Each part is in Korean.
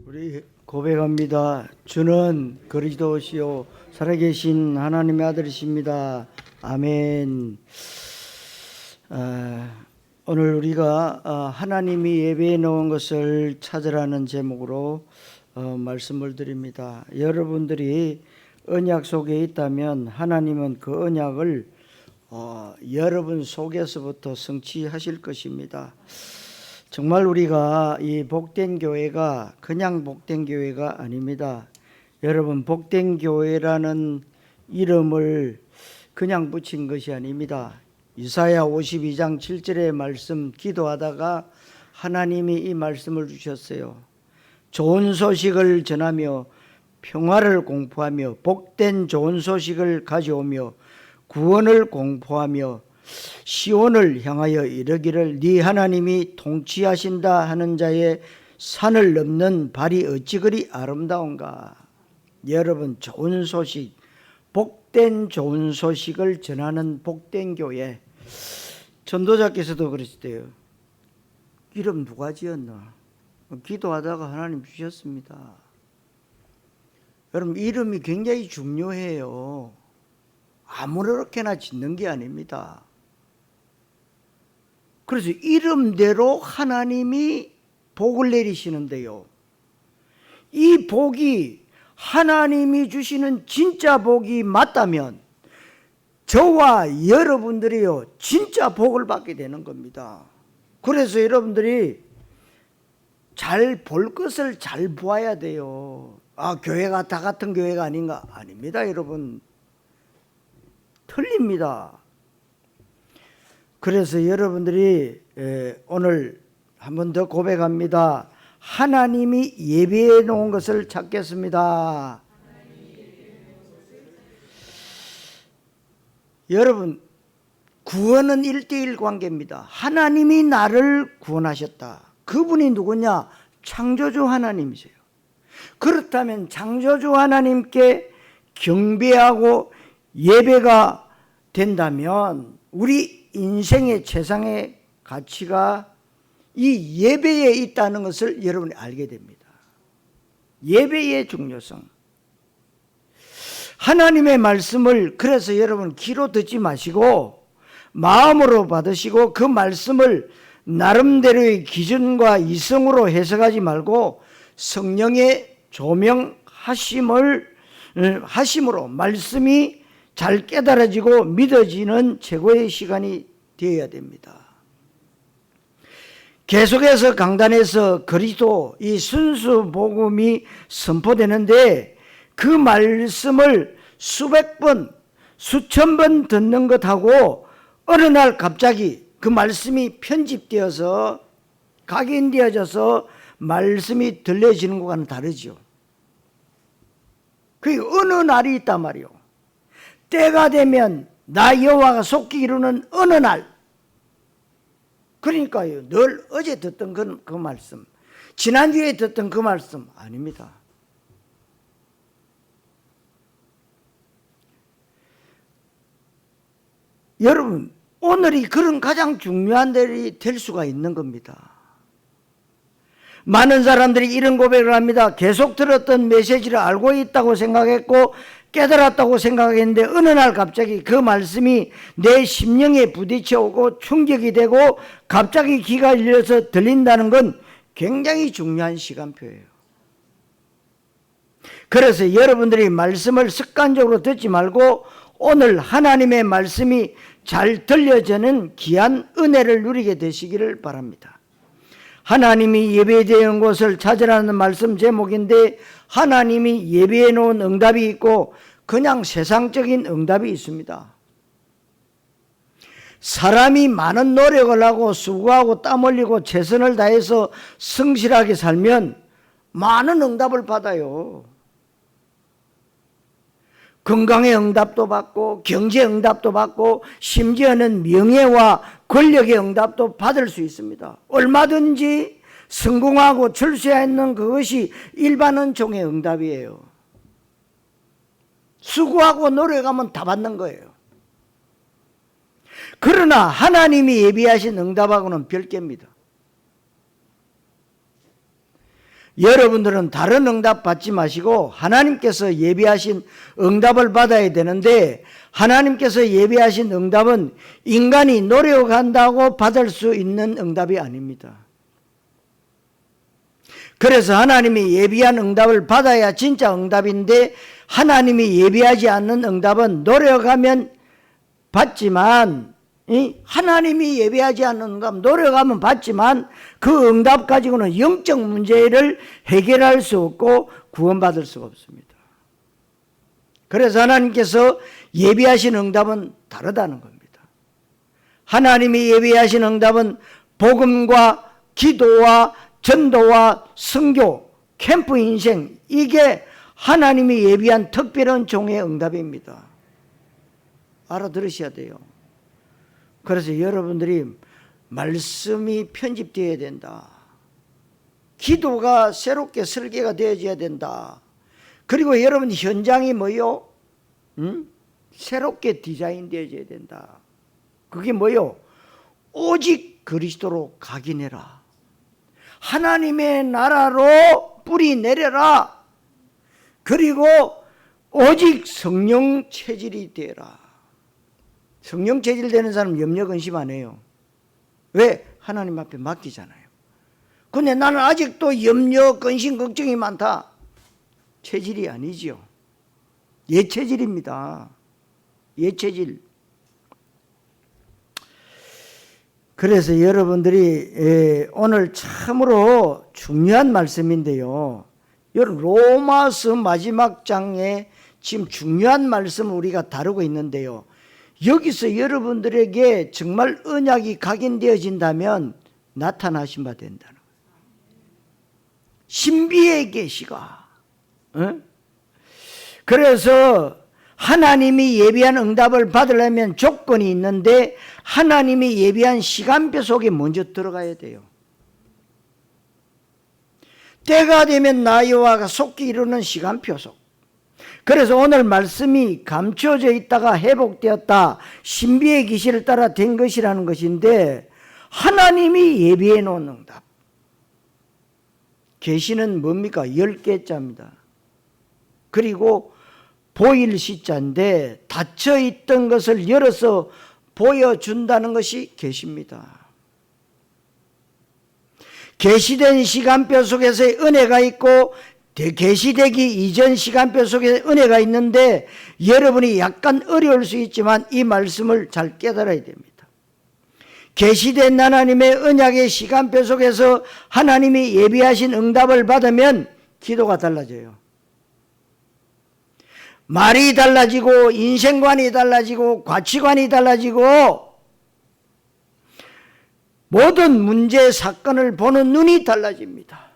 우리 고백합니다. 주는 그리스도시요 살아계신 하나님의 아들이십니다. 아멘. 오늘 우리가 하나님이 예배해 놓은 것을 찾으라는 제목으로 말씀을 드립니다. 여러분들이 언약 속에 있다면 하나님은 그 언약을 여러분 속에서부터 성취하실 것입니다. 정말 우리가 이 복된 교회가 그냥 복된 교회가 아닙니다. 여러분, 복된 교회라는 이름을 그냥 붙인 것이 아닙니다. 이사야 52장 7절의 말씀 기도하다가 하나님이 이 말씀을 주셨어요. 좋은 소식을 전하며 평화를 공포하며 복된 좋은 소식을 가져오며 구원을 공포하며 시온을 향하여 이르기를 네 하나님이 통치하신다 하는 자의 산을 넘는 발이 어찌 그리 아름다운가. 여러분, 좋은 소식, 복된 좋은 소식을 전하는 복된 교회. 전도자께서도 그러시대요. 이름 누가 지었나? 기도하다가 하나님 주셨습니다. 여러분, 이름이 굉장히 중요해요. 아무렇게나 짓는 게 아닙니다. 그래서 이름대로 하나님이 복을 내리시는데요, 이 복이 하나님이 주시는 진짜 복이 맞다면 저와 여러분들이요 진짜 복을 받게 되는 겁니다. 그래서 여러분들이 잘 볼 것을 잘 보아야 돼요. 교회가 다 같은 교회가 아닌가? 아닙니다. 여러분, 틀립니다. 그래서 여러분들이 오늘 한 번 더 고백합니다. 하나님이 예비해 놓은 것을 찾겠습니다. 여러분, 구원은 1:1 관계입니다. 하나님이 나를 구원하셨다. 그분이 누구냐? 창조주 하나님이세요. 그렇다면 창조주 하나님께 경배하고 예배가 된다면 우리 인생의 최상의 가치가 이 예배에 있다는 것을 여러분이 알게 됩니다. 예배의 중요성. 하나님의 말씀을 그래서 여러분 귀로 듣지 마시고 마음으로 받으시고 그 말씀을 나름대로의 기준과 이성으로 해석하지 말고 성령의 조명하심으로 말씀이 잘 깨달아지고 믿어지는 최고의 시간이 되어야 됩니다. 계속해서 강단에서 그리스도 이 순수 복음이 선포되는데 그 말씀을 수백 번, 수천 번 듣는 것하고 어느 날 갑자기 그 말씀이 편집되어서 각인되어져서 말씀이 들려지는 것과는 다르죠. 그게 어느 날이 있단 말이요. 때가 되면 나 여호와가 속히 이루는 어느 날. 그러니까요, 늘 어제 듣던 그 말씀, 지난주에 듣던 그 말씀 아닙니다. 여러분, 오늘이 그런 가장 중요한 날이 될 수가 있는 겁니다. 많은 사람들이 이런 고백을 합니다. 계속 들었던 메시지를 알고 있다고 생각했고 깨달았다고 생각했는데 어느 날 갑자기 그 말씀이 내 심령에 부딪혀 오고 충격이 되고 갑자기 귀가 열려서 들린다는 건 굉장히 중요한 시간표예요. 그래서 여러분들이 말씀을 습관적으로 듣지 말고 오늘 하나님의 말씀이 잘 들려지는 귀한 은혜를 누리게 되시기를 바랍니다. 하나님이 예배되는 곳을 찾으라는 말씀 제목인데 하나님이 예배해 놓은 응답이 있고 그냥 세상적인 응답이 있습니다. 사람이 많은 노력을 하고 수고하고 땀 흘리고 최선을 다해서 성실하게 살면 많은 응답을 받아요. 건강의 응답도 받고 경제 응답도 받고 심지어는 명예와 권력의 응답도 받을 수 있습니다. 얼마든지 성공하고 출세하는 그것이 일반 은총의 응답이에요. 수고하고 노력하면 다 받는 거예요. 그러나 하나님이 예비하신 응답하고는 별개입니다. 여러분들은 다른 응답 받지 마시고 하나님께서 예비하신 응답을 받아야 되는데, 하나님께서 예비하신 응답은 인간이 노력한다고 받을 수 있는 응답이 아닙니다. 그래서 하나님이 예비한 응답을 받아야 진짜 응답인데, 하나님이 예비하지 않는 응답은 노력하면 받지만, 하나님이 예비하지 않는 응답 노력하면 받지만 그 응답 가지고는 영적 문제를 해결할 수 없고 구원받을 수가 없습니다. 그래서 하나님께서 예비하신 응답은 다르다는 겁니다. 하나님이 예비하신 응답은 복음과 기도와 전도와 선교, 캠프 인생, 이게 하나님이 예비한 특별한 종의 응답입니다. 알아들으셔야 돼요. 그래서 여러분들이 말씀이 편집되어야 된다. 기도가 새롭게 설계가 되어져야 된다. 그리고 여러분 현장이 뭐요? 새롭게 디자인 되어져야 된다. 그게 뭐요? 오직 그리스도로 각인해라. 하나님의 나라로 뿌리 내려라. 그리고 오직 성령 체질이 되라. 성령 체질 되는 사람 염려 근심 안 해요. 왜? 하나님 앞에 맡기잖아요. 근데 나는 아직도 염려 근심 걱정이 많다. 체질이 아니지요. 예체질입니다. 예체질. 그래서 여러분들이 오늘 참으로 중요한 말씀인데요. 로마서 마지막 장에 지금 중요한 말씀을 우리가 다루고 있는데요. 여기서 여러분들에게 정말 언약이 각인되어진다면 나타나신 바 된다는 거예요. 신비의 계시가. 그래서 하나님이 예비한 응답을 받으려면 조건이 있는데, 하나님이 예비한 시간표 속에 먼저 들어가야 돼요. 때가 되면 나 여호와가 속히 이루는 시간표 속. 그래서 오늘 말씀이 감춰져 있다가 회복되었다, 신비의 계시를 따라 된 것이라는 것인데, 하나님이 예비해 놓은 응답. 계시는 뭡니까? 10개자입니다. 그리고 보일 시자인데 닫혀 있던 것을 열어서 보여준다는 것이 계시입니다. 계시된 시간표 속에서의 은혜가 있고, 계시되기 이전 시간표 속에 은혜가 있는데, 여러분이 약간 어려울 수 있지만 이 말씀을 잘 깨달아야 됩니다. 계시된 하나님의 언약의 시간표 속에서 하나님이 예비하신 응답을 받으면 기도가 달라져요. 말이 달라지고 인생관이 달라지고 가치관이 달라지고 모든 문제 사건을 보는 눈이 달라집니다.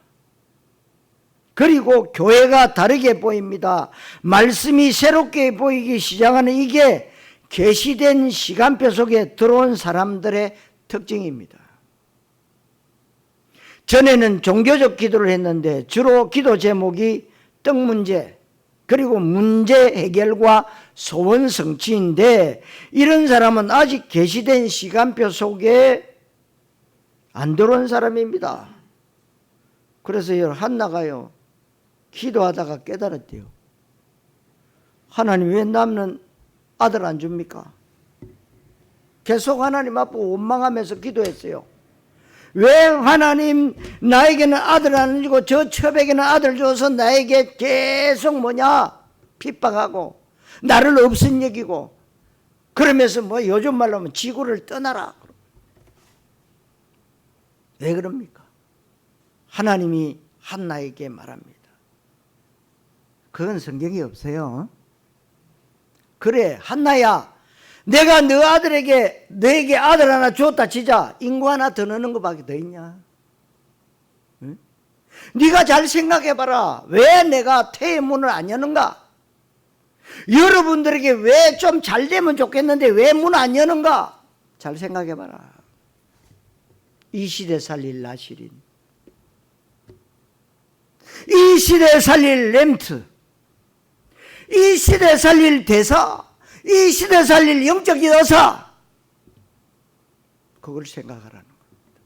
그리고 교회가 다르게 보입니다. 말씀이 새롭게 보이기 시작하는 이게 계시된 시간표 속에 들어온 사람들의 특징입니다. 전에는 종교적 기도를 했는데 주로 기도 제목이 떡 문제, 그리고 문제 해결과 소원 성취인데, 이런 사람은 아직 계시된 시간표 속에 안 들어온 사람입니다. 그래서 한나가요, 기도하다가 깨달았대요. 하나님 왜 남는 아들 안 줍니까? 계속 하나님 앞에 원망하면서 기도했어요. 왜 하나님 나에게는 아들 안 주고 저 첩에게는 아들 줘서 나에게 계속 핍박하고 나를 없은 여기고, 그러면서 요즘 말로 하면 지구를 떠나라. 왜 그럽니까? 하나님이 한나에게 말합니다. 그건 성경이 없어요. 그래, 한나야, 내가 너에게 아들 하나 줬다 치자. 인구 하나 더 넣는 것밖에 더 있냐? 응? 네가 잘 생각해봐라. 왜 내가 태의 문을 안 여는가? 여러분들에게 왜 좀 잘 되면 좋겠는데 왜 문 안 여는가? 잘 생각해봐라. 이 시대 살릴 나시린, 이 시대 살릴 렘트, 이 시대 살릴 대사, 이 시대 살릴 영적 여사, 그걸 생각하라는 겁니다.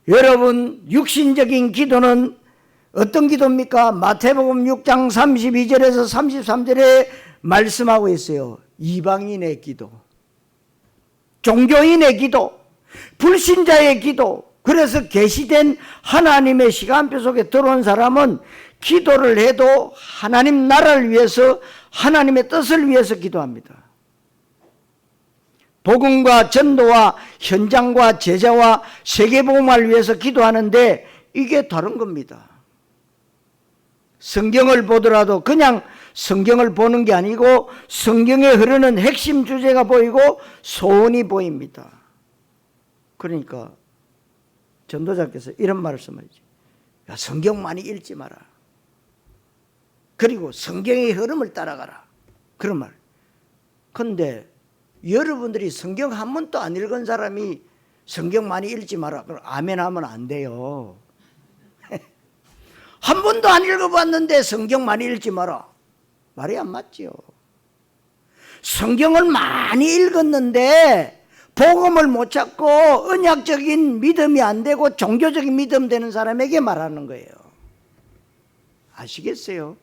여러분, 육신적인 기도는 어떤 기도입니까? 마태복음 6장 32절에서 33절에 말씀하고 있어요. 이방인의 기도, 종교인의 기도, 불신자의 기도. 그래서 계시된 하나님의 시간표 속에 들어온 사람은 기도를 해도 하나님 나라를 위해서, 하나님의 뜻을 위해서 기도합니다. 복음과 전도와 현장과 제자와 세계복음화를 위해서 기도하는데 이게 다른 겁니다. 성경을 보더라도 그냥 성경을 보는 게 아니고 성경에 흐르는 핵심 주제가 보이고 소원이 보입니다. 그러니까 전도자께서 이런 말씀하지. 야, 성경 많이 읽지 마라. 그리고 성경의 흐름을 따라가라. 그런 말. 그런데 여러분들이 성경 한 번도 안 읽은 사람이 성경 많이 읽지 마라. 그럼 아멘 하면 안 돼요. 한 번도 안 읽어봤는데 성경 많이 읽지 마라. 말이 안 맞지요. 성경을 많이 읽었는데 복음을 못 찾고 언약적인 믿음이 안 되고 종교적인 믿음 되는 사람에게 말하는 거예요. 아시겠어요?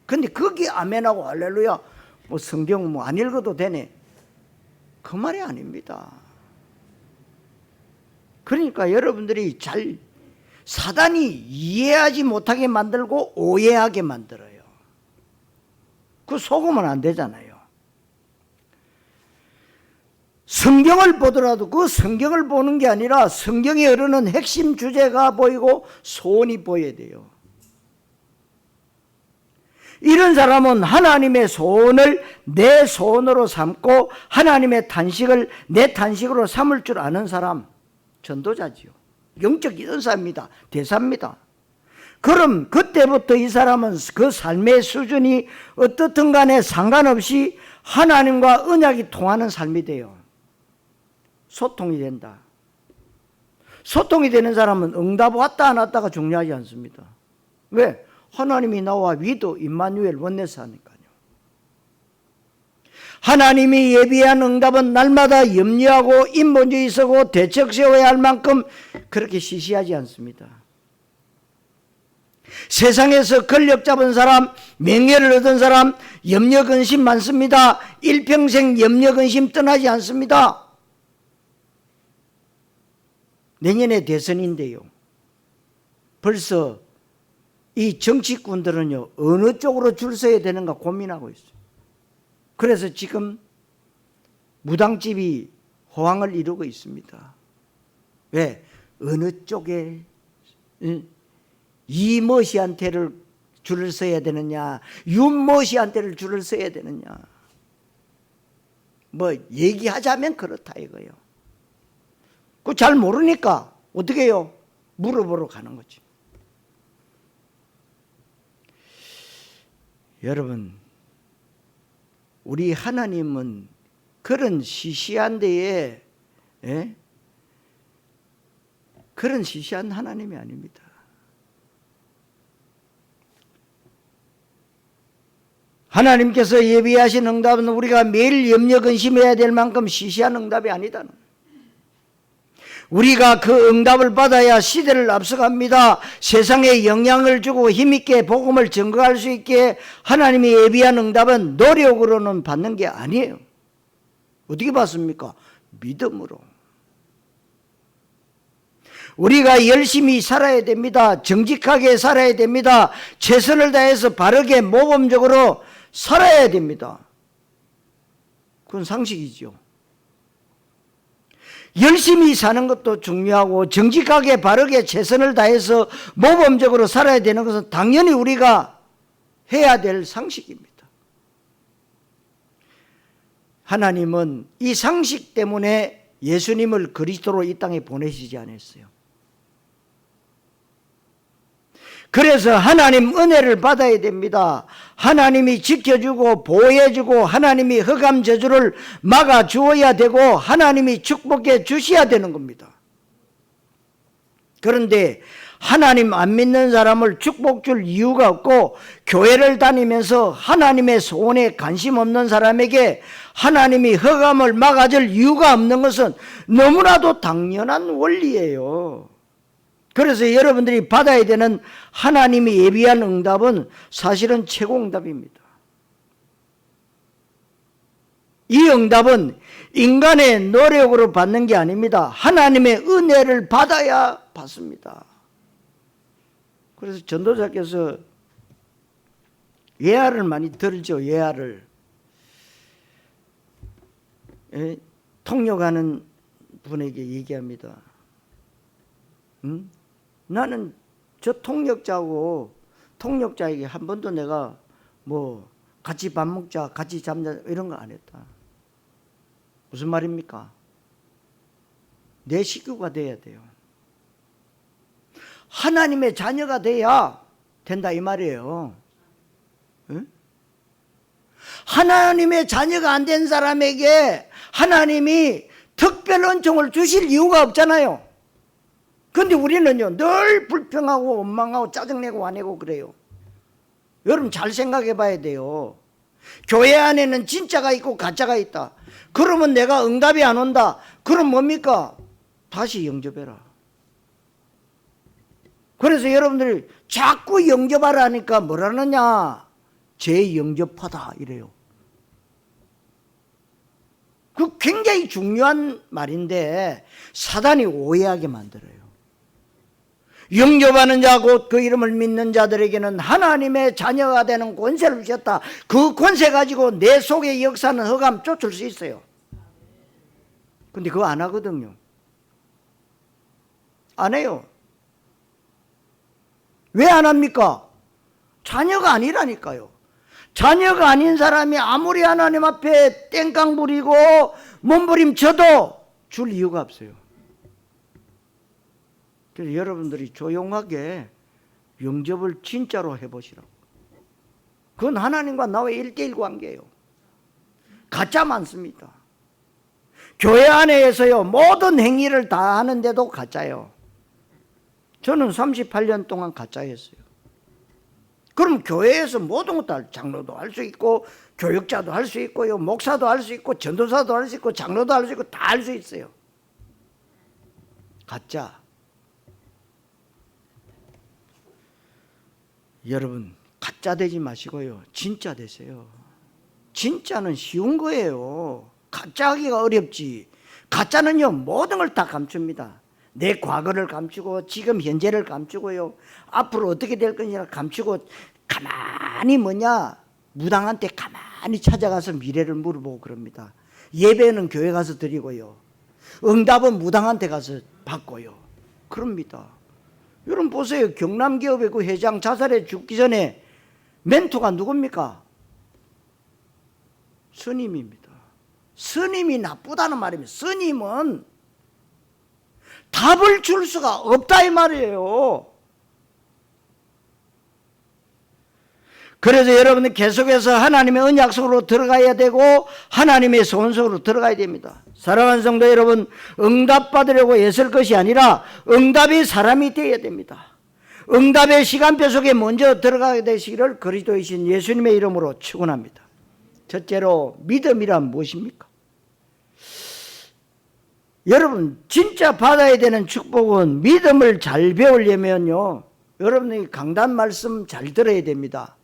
근데 거기 아멘하고 할렐루야 뭐 성경 뭐 안 읽어도 되네, 그 말이 아닙니다. 그러니까 여러분들이 잘, 사단이 이해하지 못하게 만들고 오해하게 만들어요. 그 속으면 안 되잖아요. 성경을 보더라도 그 성경을 보는 게 아니라 성경에 흐르는 핵심 주제가 보이고 소원이 보여야 돼요. 이런 사람은 하나님의 소원을 내 소원으로 삼고 하나님의 탄식을 내 탄식으로 삼을 줄 아는 사람, 전도자지요. 영적 인사입니다. 대사입니다. 그럼 그때부터 이 사람은 그 삶의 수준이 어떻든 간에 상관없이 하나님과 언약이 통하는 삶이 돼요. 소통이 된다. 소통이 되는 사람은 응답 왔다 안 왔다가 중요하지 않습니다. 왜? 하나님이 나와 위도 임마누엘 원내스 하니까요. 하나님이 예비한 응답은 날마다 염려하고 인본주의 쓰고 대책 세워야 할 만큼 그렇게 시시하지 않습니다. 세상에서 권력 잡은 사람, 명예를 얻은 사람, 염려 근심 많습니다. 일평생 염려 근심 떠나지 않습니다. 내년에 대선인데요, 벌써 이 정치꾼들은요 어느 쪽으로 줄 서야 되는가 고민하고 있어요. 그래서 지금 무당집이 호황을 이루고 있습니다. 왜? 어느 쪽에 이모 씨한테를 줄을 서야 되느냐, 윤모 씨한테를 줄을 서야 되느냐, 뭐 얘기하자면 그렇다 이거예요. 그 잘 모르니까 어떻게 해요? 물어보러 가는 거지. 여러분, 우리 하나님은 그런 시시한 데에 그런 시시한 하나님이 아닙니다. 하나님께서 예비하신 응답은 우리가 매일 염려 근심해야 될 만큼 시시한 응답이 아니다는, 우리가 그 응답을 받아야 시대를 앞서갑니다. 세상에 영향을 주고 힘있게 복음을 증거할 수 있게 하나님이 예비한 응답은 노력으로는 받는 게 아니에요. 어떻게 받습니까? 믿음으로. 우리가 열심히 살아야 됩니다. 정직하게 살아야 됩니다. 최선을 다해서 바르게 모범적으로 살아야 됩니다. 그건 상식이죠. 열심히 사는 것도 중요하고 정직하게 바르게 최선을 다해서 모범적으로 살아야 되는 것은 당연히 우리가 해야 될 상식입니다. 하나님은 이 상식 때문에 예수님을 그리스도로 이 땅에 보내시지 않았어요. 그래서 하나님 은혜를 받아야 됩니다. 하나님이 지켜주고 보호해주고 하나님이 흑암 저주를 막아주어야 되고 하나님이 축복해 주셔야 되는 겁니다. 그런데 하나님 안 믿는 사람을 축복 줄 이유가 없고 교회를 다니면서 하나님의 소원에 관심 없는 사람에게 하나님이 흑암을 막아줄 이유가 없는 것은 너무나도 당연한 원리예요. 그래서 여러분들이 받아야 되는 하나님이 예비한 응답은 사실은 최고 응답입니다. 이 응답은 인간의 노력으로 받는 게 아닙니다. 하나님의 은혜를 받아야 받습니다. 그래서 전도자께서 예화를 많이 들죠. 예화를. 통역하는 분에게 얘기합니다. 나는 저 통역자에게 한 번도 내가 뭐 같이 밥 먹자, 같이 잠자 이런 거 안 했다. 무슨 말입니까? 내 식구가 돼야 돼요. 하나님의 자녀가 돼야 된다 이 말이에요. 응? 하나님의 자녀가 안 된 사람에게 하나님이 특별 은총을 주실 이유가 없잖아요. 그런데 우리는요 늘 불평하고 원망하고 짜증내고 화내고 그래요. 여러분 잘 생각해 봐야 돼요. 교회 안에는 진짜가 있고 가짜가 있다. 그러면 내가 응답이 안 온다. 그럼 뭡니까? 다시 영접해라. 그래서 여러분들이 자꾸 영접하라 하니까 뭐라느냐? 재영접하다 이래요. 그 굉장히 중요한 말인데 사단이 오해하게 만들어요. 영접하는 자 곧 그 이름을 믿는 자들에게는 하나님의 자녀가 되는 권세를 주셨다. 그 권세 가지고 내 속의 역사는 흑암 쫓을 수 있어요. 근데 그거 안 하거든요. 안 해요. 왜 안 합니까? 자녀가 아니라니까요. 자녀가 아닌 사람이 아무리 하나님 앞에 땡깡 부리고 몸부림쳐도 줄 이유가 없어요. 그래서 여러분들이 조용하게 영접을 진짜로 해보시라고. 그건 하나님과 나와의 1:1 관계예요. 가짜 많습니다. 교회 안에서요 모든 행위를 다 하는데도 가짜예요. 저는 38년 동안 가짜였어요. 그럼 교회에서 모든 것도 장로도 할 수 있고 교육자도 할 수 있고요 목사도 할 수 있고 전도사도 할 수 있고 장로도 할 수 있고 다 할 수 있어요. 가짜. 여러분 가짜 되지 마시고요 진짜 되세요. 진짜는 쉬운 거예요. 가짜 하기가 어렵지. 가짜는요 모든 걸 다 감춥니다. 내 과거를 감추고 지금 현재를 감추고요 앞으로 어떻게 될 거냐 감추고 가만히 무당한테 가만히 찾아가서 미래를 물어보고 그럽니다. 예배는 교회 가서 드리고요 응답은 무당한테 가서 받고요 그럽니다. 여러분 보세요. 경남기업의 그 회장 자살해 죽기 전에 멘토가 누굽니까? 스님입니다. 스님이 나쁘다는 말입니다. 스님은 답을 줄 수가 없다 이 말이에요. 그래서 여러분은 계속해서 하나님의 언약 속으로 들어가야 되고 하나님의 소원 속으로 들어가야 됩니다. 사랑하는 성도 여러분, 응답 받으려고 애쓸 것이 아니라 응답이 사람이 되어야 됩니다. 응답의 시간표 속에 먼저 들어가게 되시기를 그리스도이신 예수님의 이름으로 축원합니다. 첫째로 믿음이란 무엇입니까? 여러분 진짜 받아야 되는 축복은 믿음을 잘 배우려면요 여러분이 강단 말씀 잘 들어야 됩니다.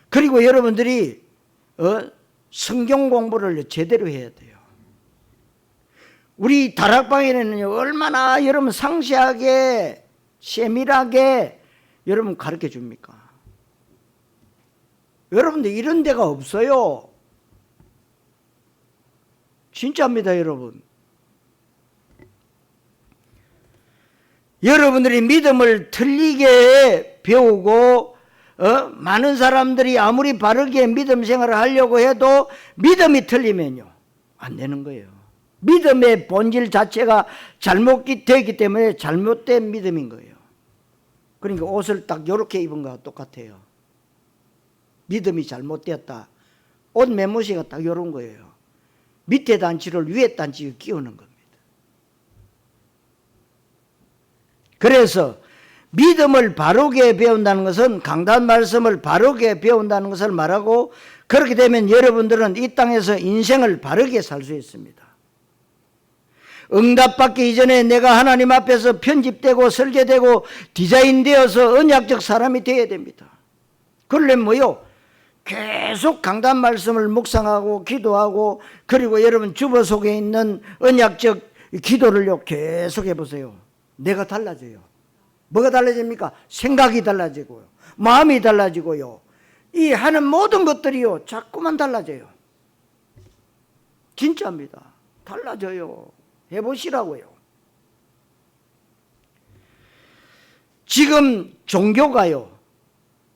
그리고 여러분들이 성경 공부를 제대로 해야 돼요. 우리 다락방에는요 얼마나 여러분 상세하게 세밀하게 여러분 가르쳐 줍니까? 여러분들 이런 데가 없어요. 진짜입니다 여러분. 여러분들이 믿음을 틀리게 배우고 많은 사람들이 아무리 바르게 믿음 생활을 하려고 해도 믿음이 틀리면요 안 되는 거예요. 믿음의 본질 자체가 잘못되기 때문에 잘못된 믿음인 거예요. 그러니까 옷을 딱 이렇게 입은 거와 똑같아요. 믿음이 잘못되었다. 옷 매무새가 딱 이런 거예요. 밑에 단추를 위에 단추에 끼우는 겁니다. 그래서 믿음을 바르게 배운다는 것은 강단 말씀을 바르게 배운다는 것을 말하고 그렇게 되면 여러분들은 이 땅에서 인생을 바르게 살 수 있습니다. 응답받기 이전에 내가 하나님 앞에서 편집되고 설계되고 디자인되어서 언약적 사람이 되어야 됩니다. 그러려면 뭐요? 계속 강단 말씀을 묵상하고 기도하고, 그리고 여러분 주보 속에 있는 언약적 기도를요 계속 해보세요. 내가 달라져요. 뭐가 달라집니까? 생각이 달라지고요, 마음이 달라지고요, 이 하는 모든 것들이요 자꾸만 달라져요. 진짜입니다. 달라져요. 해보시라고요. 지금 종교가요,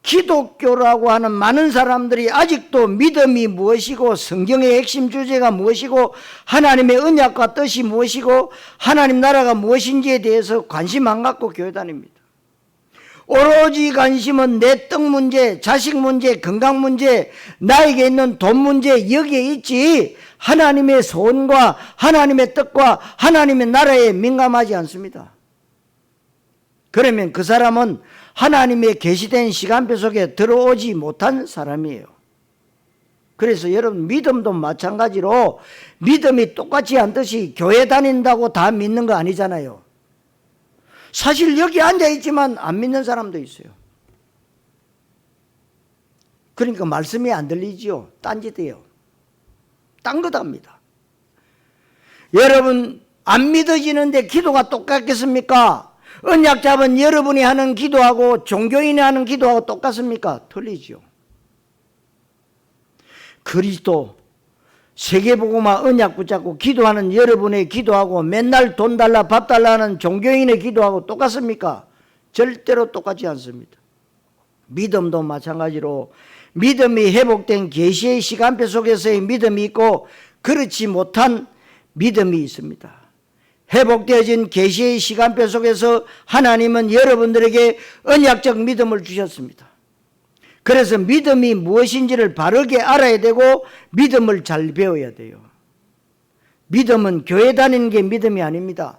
기독교라고 하는 많은 사람들이 아직도 믿음이 무엇이고, 성경의 핵심 주제가 무엇이고, 하나님의 언약과 뜻이 무엇이고, 하나님 나라가 무엇인지에 대해서 관심 안 갖고 교회 다닙니다. 오로지 관심은 내 떡 문제, 자식 문제, 건강 문제, 나에게 있는 돈 문제, 여기에 있지 하나님의 소원과 하나님의 뜻과 하나님의 나라에 민감하지 않습니다. 그러면 그 사람은 하나님의 계시된 시간표 속에 들어오지 못한 사람이에요. 그래서 여러분 믿음도 마찬가지로 믿음이 똑같지 않듯이 교회 다닌다고 다 믿는 거 아니잖아요. 사실 여기 앉아있지만 안 믿는 사람도 있어요. 그러니까 말씀이 안 들리지요. 딴짓해요. 딴 것 합니다. 여러분 안 믿어지는데 기도가 똑같겠습니까? 언약 잡은 여러분이 하는 기도하고 종교인이 하는 기도하고 똑같습니까? 틀리죠. 그리스도 세계복음화 언약 붙잡고 기도하는 여러분의 기도하고 맨날 돈 달라 밥 달라 하는 종교인의 기도하고 똑같습니까? 절대로 똑같지 않습니다. 믿음도 마찬가지로 믿음이 회복된 계시의 시간표 속에서의 믿음이 있고, 그렇지 못한 믿음이 있습니다. 회복되어진 계시의 시간표 속에서 하나님은 여러분들에게 언약적 믿음을 주셨습니다. 그래서 믿음이 무엇인지를 바르게 알아야 되고 믿음을 잘 배워야 돼요. 믿음은 교회 다니는 게 믿음이 아닙니다.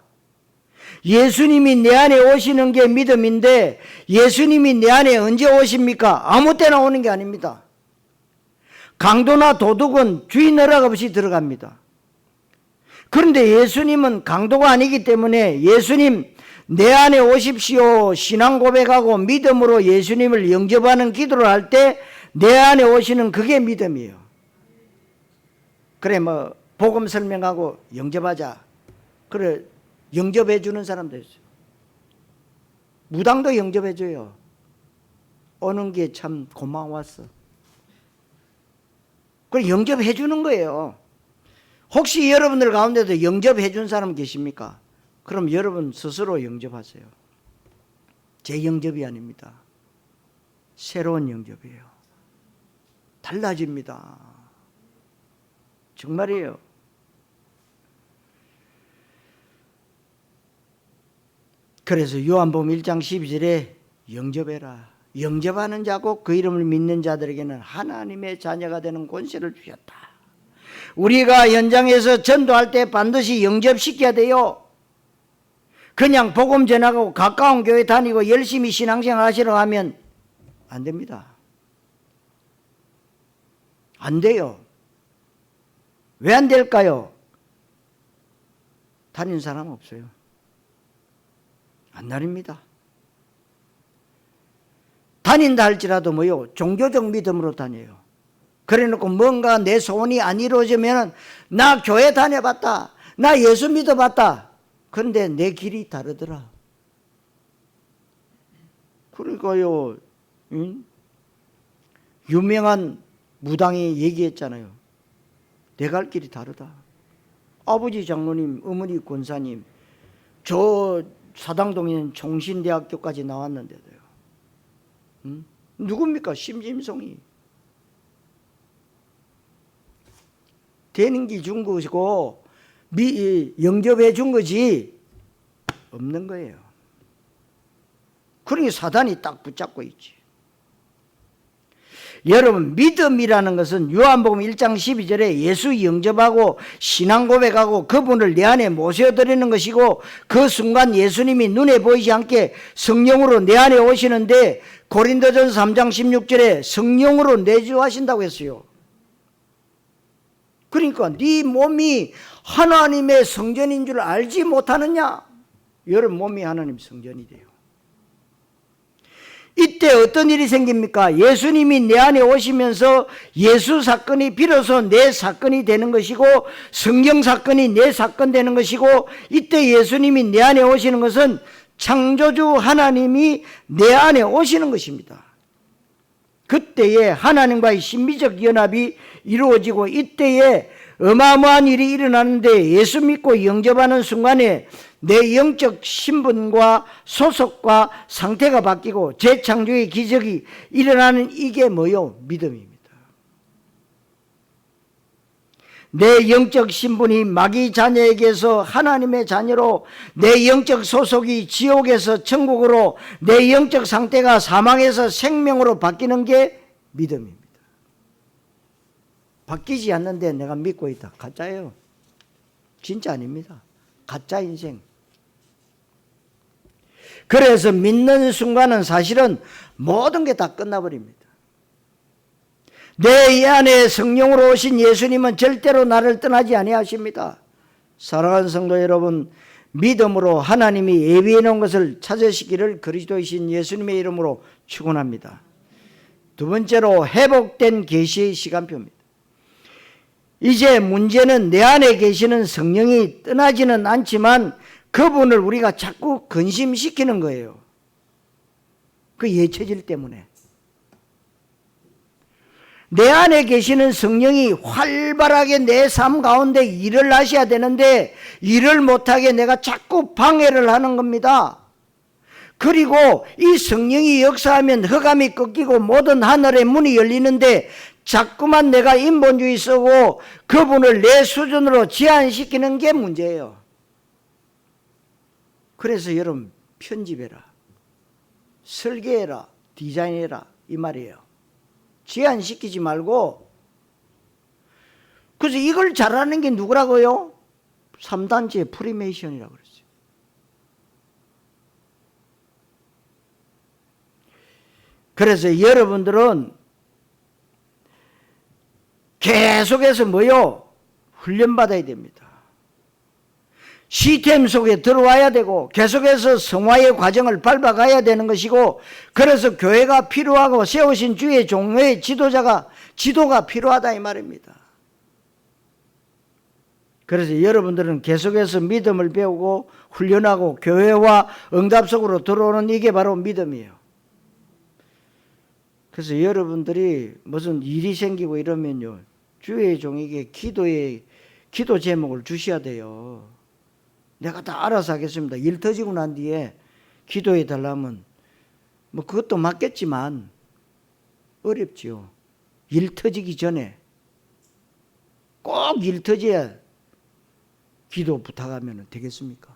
예수님이 내 안에 오시는 게 믿음인데, 예수님이 내 안에 언제 오십니까? 아무 때나 오는 게 아닙니다. 강도나 도둑은 주인 허락 없이 들어갑니다. 그런데 예수님은 강도가 아니기 때문에 예수님 내 안에 오십시오 신앙 고백하고 믿음으로 예수님을 영접하는 기도를 할 때 내 안에 오시는 그게 믿음이에요. 그래 뭐 복음 설명하고 영접하자, 그래 영접해 주는 사람도 있어요. 무당도 영접해 줘요. 오는 게 참 고마웠어. 그래 영접해 주는 거예요. 혹시 여러분들 가운데도 영접해 준 사람 계십니까? 그럼 여러분 스스로 영접하세요. 제 영접이 아닙니다. 새로운 영접이에요. 달라집니다. 정말이에요. 그래서 요한복음 1장 12절에 영접해라. 영접하는 자고 그 이름을 믿는 자들에게는 하나님의 자녀가 되는 권세를 주셨다. 우리가 현장에서 전도할 때 반드시 영접시켜야 돼요. 그냥 복음 전하고 가까운 교회 다니고 열심히 신앙생활 하시러 가면 안 됩니다. 안 돼요. 왜 안 될까요? 다니는 사람 없어요. 안 다닙니다. 다닌다 할지라도 뭐요? 종교적 믿음으로 다녀요. 그래 놓고 뭔가 내 소원이 안 이루어지면 나 교회 다녀봤다, 나 예수 믿어봤다. 그런데 내 길이 다르더라. 그러니까요, 유명한 무당이 얘기했잖아요. 내 갈 길이 다르다. 아버지 장로님, 어머니 권사님, 저 사당동에 있는 종신대학교까지 나왔는데도요. 누굽니까? 심심송이. 되는 게 준 것이고 영접해 준 거지 없는 거예요. 그러니 사단이 딱 붙잡고 있지. 여러분 믿음이라는 것은 요한복음 1장 12절에 예수 영접하고 신앙 고백하고 그분을 내 안에 모셔드리는 것이고, 그 순간 예수님이 눈에 보이지 않게 성령으로 내 안에 오시는데, 고린도전서 3장 16절에 성령으로 내주하신다고 했어요. 그러니까 네 몸이 하나님의 성전인 줄 알지 못하느냐? 여러분 몸이 하나님 성전이 돼요. 이때 어떤 일이 생깁니까? 예수님이 내 안에 오시면서 예수 사건이 비로소 내 사건이 되는 것이고 성경 사건이 내 사건 되는 것이고, 이때 예수님이 내 안에 오시는 것은 창조주 하나님이 내 안에 오시는 것입니다. 그때에 하나님과의 신비적 연합이 이루어지고 이때에 어마어마한 일이 일어나는데, 예수 믿고 영접하는 순간에 내 영적 신분과 소속과 상태가 바뀌고 재창조의 기적이 일어나는, 이게 뭐요? 믿음입니다. 내 영적 신분이 마귀 자녀에게서 하나님의 자녀로, 내 영적 소속이 지옥에서 천국으로, 내 영적 상태가 사망에서 생명으로 바뀌는 게 믿음입니다. 바뀌지 않는데 내가 믿고 있다. 가짜예요. 진짜 아닙니다. 가짜 인생. 그래서 믿는 순간은 사실은 모든 게 다 끝나버립니다. 내 안에 성령으로 오신 예수님은 절대로 나를 떠나지 아니하십니다. 사랑하는 성도 여러분, 믿음으로 하나님이 예비해 놓은 것을 찾으시기를 그리스도이신 예수님의 이름으로 축원합니다. 두 번째로 회복된 계시의 시간표입니다. 이제 문제는 내 안에 계시는 성령이 떠나지는 않지만 그분을 우리가 자꾸 근심시키는 거예요. 그 예체질 때문에. 내 안에 계시는 성령이 활발하게 내 삶 가운데 일을 하셔야 되는데 일을 못하게 내가 자꾸 방해를 하는 겁니다. 그리고 이 성령이 역사하면 흑암이 꺾이고 모든 하늘의 문이 열리는데 자꾸만 내가 인본주의 쓰고 그분을 내 수준으로 제한시키는 게 문제예요. 그래서 여러분 편집해라, 설계해라, 디자인해라 이 말이에요. 제한시키지 말고. 그래서 이걸 잘하는 게 누구라고요? 3단체 프리메이션이라고 그랬어요. 그래서 여러분들은 계속해서 뭐요? 훈련받아야 됩니다. 시스템 속에 들어와야 되고 계속해서 성화의 과정을 밟아가야 되는 것이고, 그래서 교회가 필요하고 세우신 주의 종의 지도가 필요하다 이 말입니다. 그래서 여러분들은 계속해서 믿음을 배우고 훈련하고 교회와 응답 속으로 들어오는, 이게 바로 믿음이에요. 그래서 여러분들이 무슨 일이 생기고 이러면요, 주의 종에게 기도 제목을 주셔야 돼요. 내가 다 알아서 하겠습니다. 일 터지고 난 뒤에 기도해 달라면 뭐 그것도 맞겠지만 어렵지요. 일 터지기 전에 꼭 일 터져야 기도 부탁하면 되겠습니까?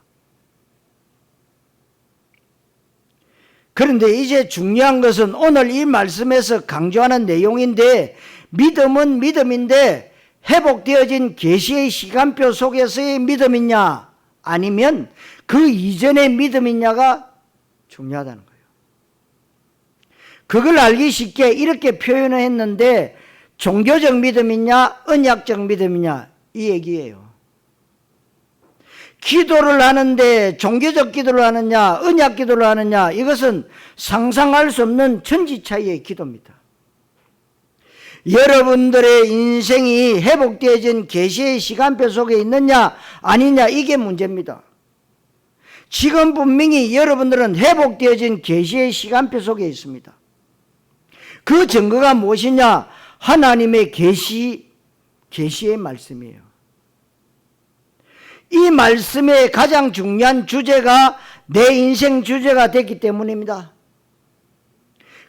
그런데 이제 중요한 것은 오늘 이 말씀에서 강조하는 내용인데, 믿음은 믿음인데 회복되어진 계시의 시간표 속에서의 믿음이냐 아니면 그 이전의 믿음이냐가 중요하다는 거예요. 그걸 알기 쉽게 이렇게 표현을 했는데, 종교적 믿음이냐 언약적 믿음이냐 이 얘기예요. 기도를 하는데 종교적 기도를 하느냐 언약 기도를 하느냐, 이것은 상상할 수 없는 천지 차이의 기도입니다. 여러분들의 인생이 회복되어진 계시의 시간표 속에 있느냐 아니냐, 이게 문제입니다. 지금 분명히 여러분들은 회복되어진 계시의 시간표 속에 있습니다. 그 증거가 무엇이냐? 하나님의 계시의 말씀이에요. 이 말씀의 가장 중요한 주제가 내 인생 주제가 됐기 때문입니다.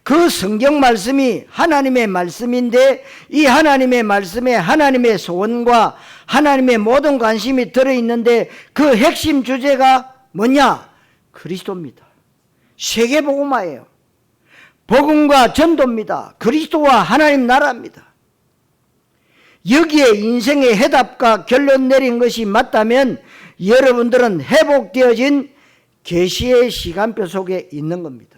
그 성경 말씀이 하나님의 말씀인데, 이 하나님의 말씀에 하나님의 소원과 하나님의 모든 관심이 들어있는데, 그 핵심 주제가 뭐냐? 그리스도입니다. 세계복음화예요. 복음과 전도입니다. 그리스도와 하나님 나라입니다. 여기에 인생의 해답과 결론 내린 것이 맞다면 여러분들은 회복되어진 계시의 시간표 속에 있는 겁니다.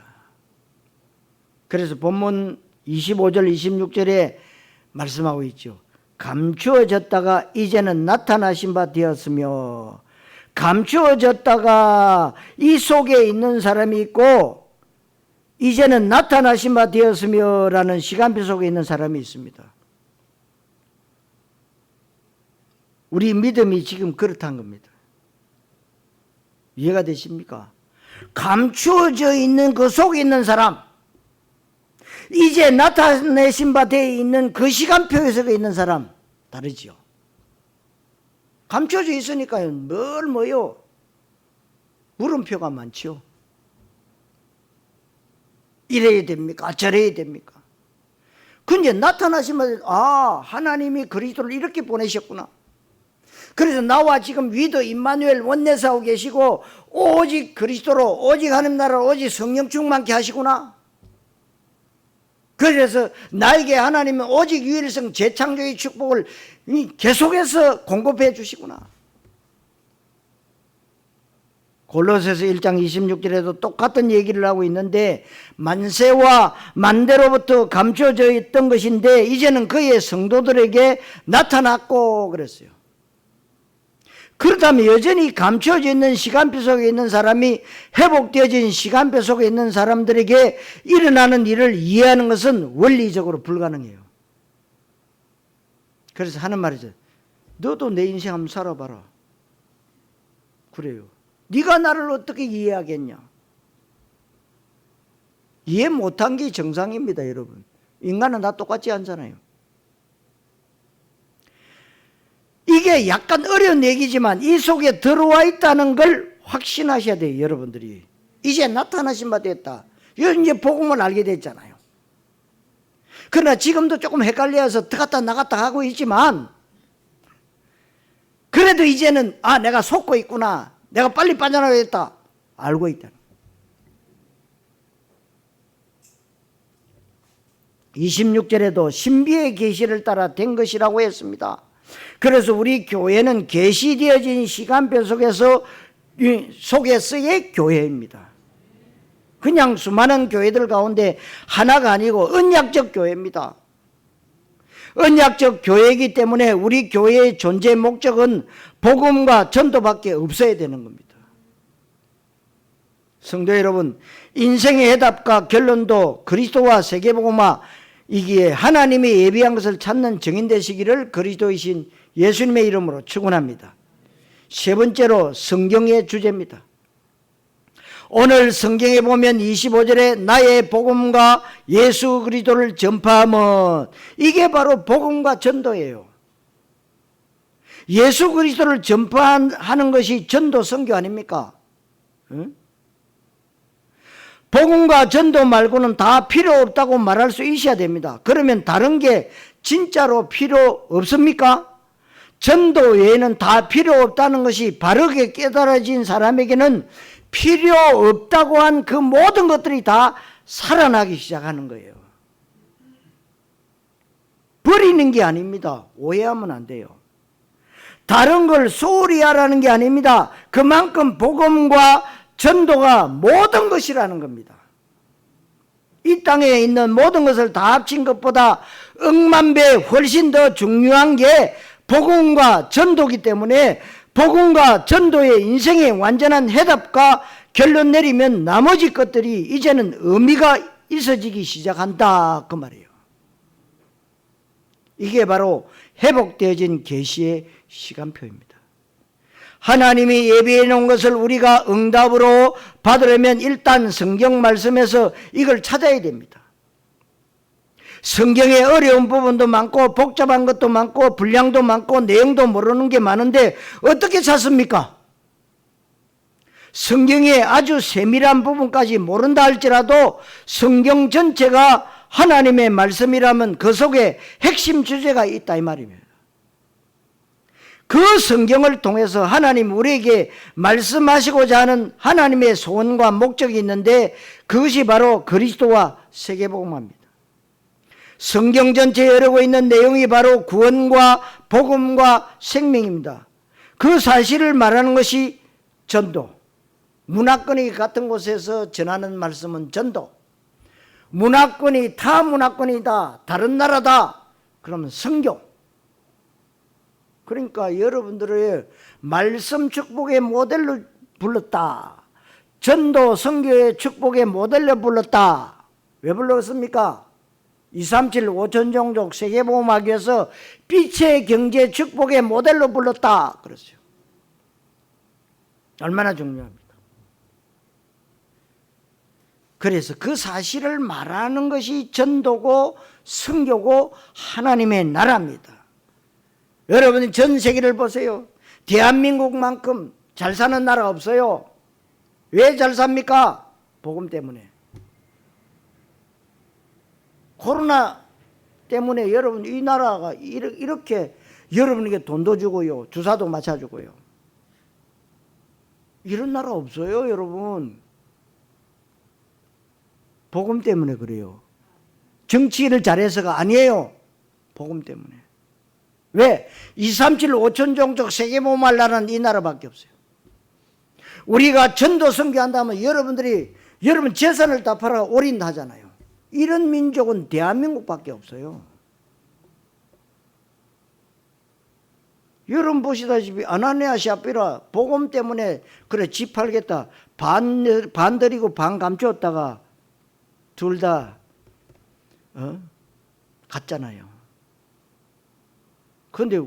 그래서 본문 25절 26절에 말씀하고 있죠. 감추어졌다가 이제는 나타나신 바 되었으며, 감추어졌다가 이 속에 있는 사람이 있고 이제는 나타나신 바 되었으며 라는 시간표 속에 있는 사람이 있습니다. 우리 믿음이 지금 그렇다는 겁니다. 이해가 되십니까? 감추어져 있는 그 속에 있는 사람, 이제 나타내신 바 되어 있는 그 시간표에 속에 있는 사람 다르지요. 감춰져 있으니까요, 뭘 뭐요? 물음표가 많지요. 이래야 됩니까? 저래야 됩니까? 근데 나타나시면 하나님이 그리스도를 이렇게 보내셨구나. 그래서 나와 지금 위도 임마누엘 원내사하고 계시고 오직 그리스도로, 오직 하나님 나라로, 오직 성령 충만케 하시구나. 그래서 나에게 하나님은 오직 유일성 재창조의 축복을 계속해서 공급해 주시구나. 골로새서 1장 26절에도 똑같은 얘기를 하고 있는데, 만세와 만대로부터 감춰져 있던 것인데 이제는 그의 성도들에게 나타났고 그랬어요. 그렇다면 여전히 감춰져 있는 시간표 속에 있는 사람이 회복되어진 시간표 속에 있는 사람들에게 일어나는 일을 이해하는 것은 원리적으로 불가능해요. 그래서 하는 말이죠. 너도 내 인생 한번 살아봐라. 그래요. 네가 나를 어떻게 이해하겠냐? 이해 못한 게 정상입니다, 여러분. 인간은 다 똑같지 않잖아요. 이게 약간 어려운 얘기지만 이 속에 들어와 있다는 걸 확신하셔야 돼요, 여러분들이. 이제 나타나신 바 됐다. 이제 복음을 알게 됐잖아요. 그러나 지금도 조금 헷갈려서 들어갔다 나갔다 하고 있지만, 그래도 이제는 내가 속고 있구나, 내가 빨리 빠져나가겠다 알고 있다. 26절에도 신비의 계시를 따라 된 것이라고 했습니다. 그래서 우리 교회는 계시되어진 시간표 속에서의 교회입니다. 그냥 수많은 교회들 가운데 하나가 아니고 언약적 교회입니다. 언약적 교회이기 때문에 우리 교회의 존재 목적은 복음과 전도밖에 없어야 되는 겁니다. 성도 여러분, 인생의 해답과 결론도 그리스도와 세계복음화, 이기에 하나님이 예비한 것을 찾는 증인 되시기를 그리스도이신 예수님의 이름으로 축원합니다. 세 번째로 성경의 주제입니다. 오늘 성경에 보면 25절에 나의 복음과 예수 그리스도를 전파하면, 이게 바로 복음과 전도예요. 예수 그리스도를 전파하는 것이 전도 선교 아닙니까? 응? 복음과 전도 말고는 다 필요 없다고 말할 수 있어야 됩니다. 그러면 다른 게 진짜로 필요 없습니까? 전도 외에는 다 필요 없다는 것이 바르게 깨달아진 사람에게는 필요 없다고 한 그 모든 것들이 다 살아나기 시작하는 거예요. 버리는 게 아닙니다. 오해하면 안 돼요. 다른 걸 소홀히 하라는 게 아닙니다. 그만큼 복음과 전도가 모든 것이라는 겁니다. 이 땅에 있는 모든 것을 다 합친 것보다 억만 배 훨씬 더 중요한 게 복음과 전도이기 때문에, 복음과 전도의 인생의 완전한 해답과 결론 내리면 나머지 것들이 이제는 의미가 있어지기 시작한다, 그 말이에요. 이게 바로 회복되어진 계시의 시간표입니다. 하나님이 예비해 놓은 것을 우리가 응답으로 받으려면 일단 성경 말씀에서 이걸 찾아야 됩니다. 성경에 어려운 부분도 많고 복잡한 것도 많고 분량도 많고 내용도 모르는 게 많은데 어떻게 찾습니까? 성경의 아주 세밀한 부분까지 모른다 할지라도 성경 전체가 하나님의 말씀이라면 그 속에 핵심 주제가 있다, 이 말입니다. 그 성경을 통해서 하나님 우리에게 말씀하시고자 하는 하나님의 소원과 목적이 있는데, 그것이 바로 그리스도와 세계복음화입니다. 성경 전체에 이르고 있는 내용이 바로 구원과 복음과 생명입니다. 그 사실을 말하는 것이 전도. 문화권이 같은 곳에서 전하는 말씀은 전도. 문화권이 타 문화권이다, 다른 나라다, 그러면 선교. 그러니까 여러분들의 말씀 축복의 모델로 불렀다. 전도 선교의 축복의 모델로 불렀다. 왜 불렀습니까? 237 5천 종족 세계복음하기 위해서 빛의 경제 축복의 모델로 불렀다 그랬어요. 얼마나 중요합니다. 그래서 그 사실을 말하는 것이 전도고 선교고 하나님의 나라입니다. 여러분이 전 세계를 보세요. 대한민국만큼 잘 사는 나라 없어요. 왜 잘 삽니까? 복음 때문에. 코로나 때문에 여러분 이 나라가 이렇게 여러분에게 돈도 주고요. 주사도 맞춰주고요. 이런 나라 없어요, 여러분. 복음 때문에 그래요. 정치를 잘해서가 아니에요. 복음 때문에. 왜? 237 5천 종족 세계복음할 나라는 이 나라밖에 없어요. 우리가 전도 선교한다면 여러분들이 여러분 재산을 다 팔아 올인하잖아요. 이런 민족은 대한민국밖에 없어요. 여러분 보시다시피 아나니아 삽비라 복음 때문에 그래 집 팔겠다 반 드리고 반 감추었다가 둘 다 갔잖아요. 그런데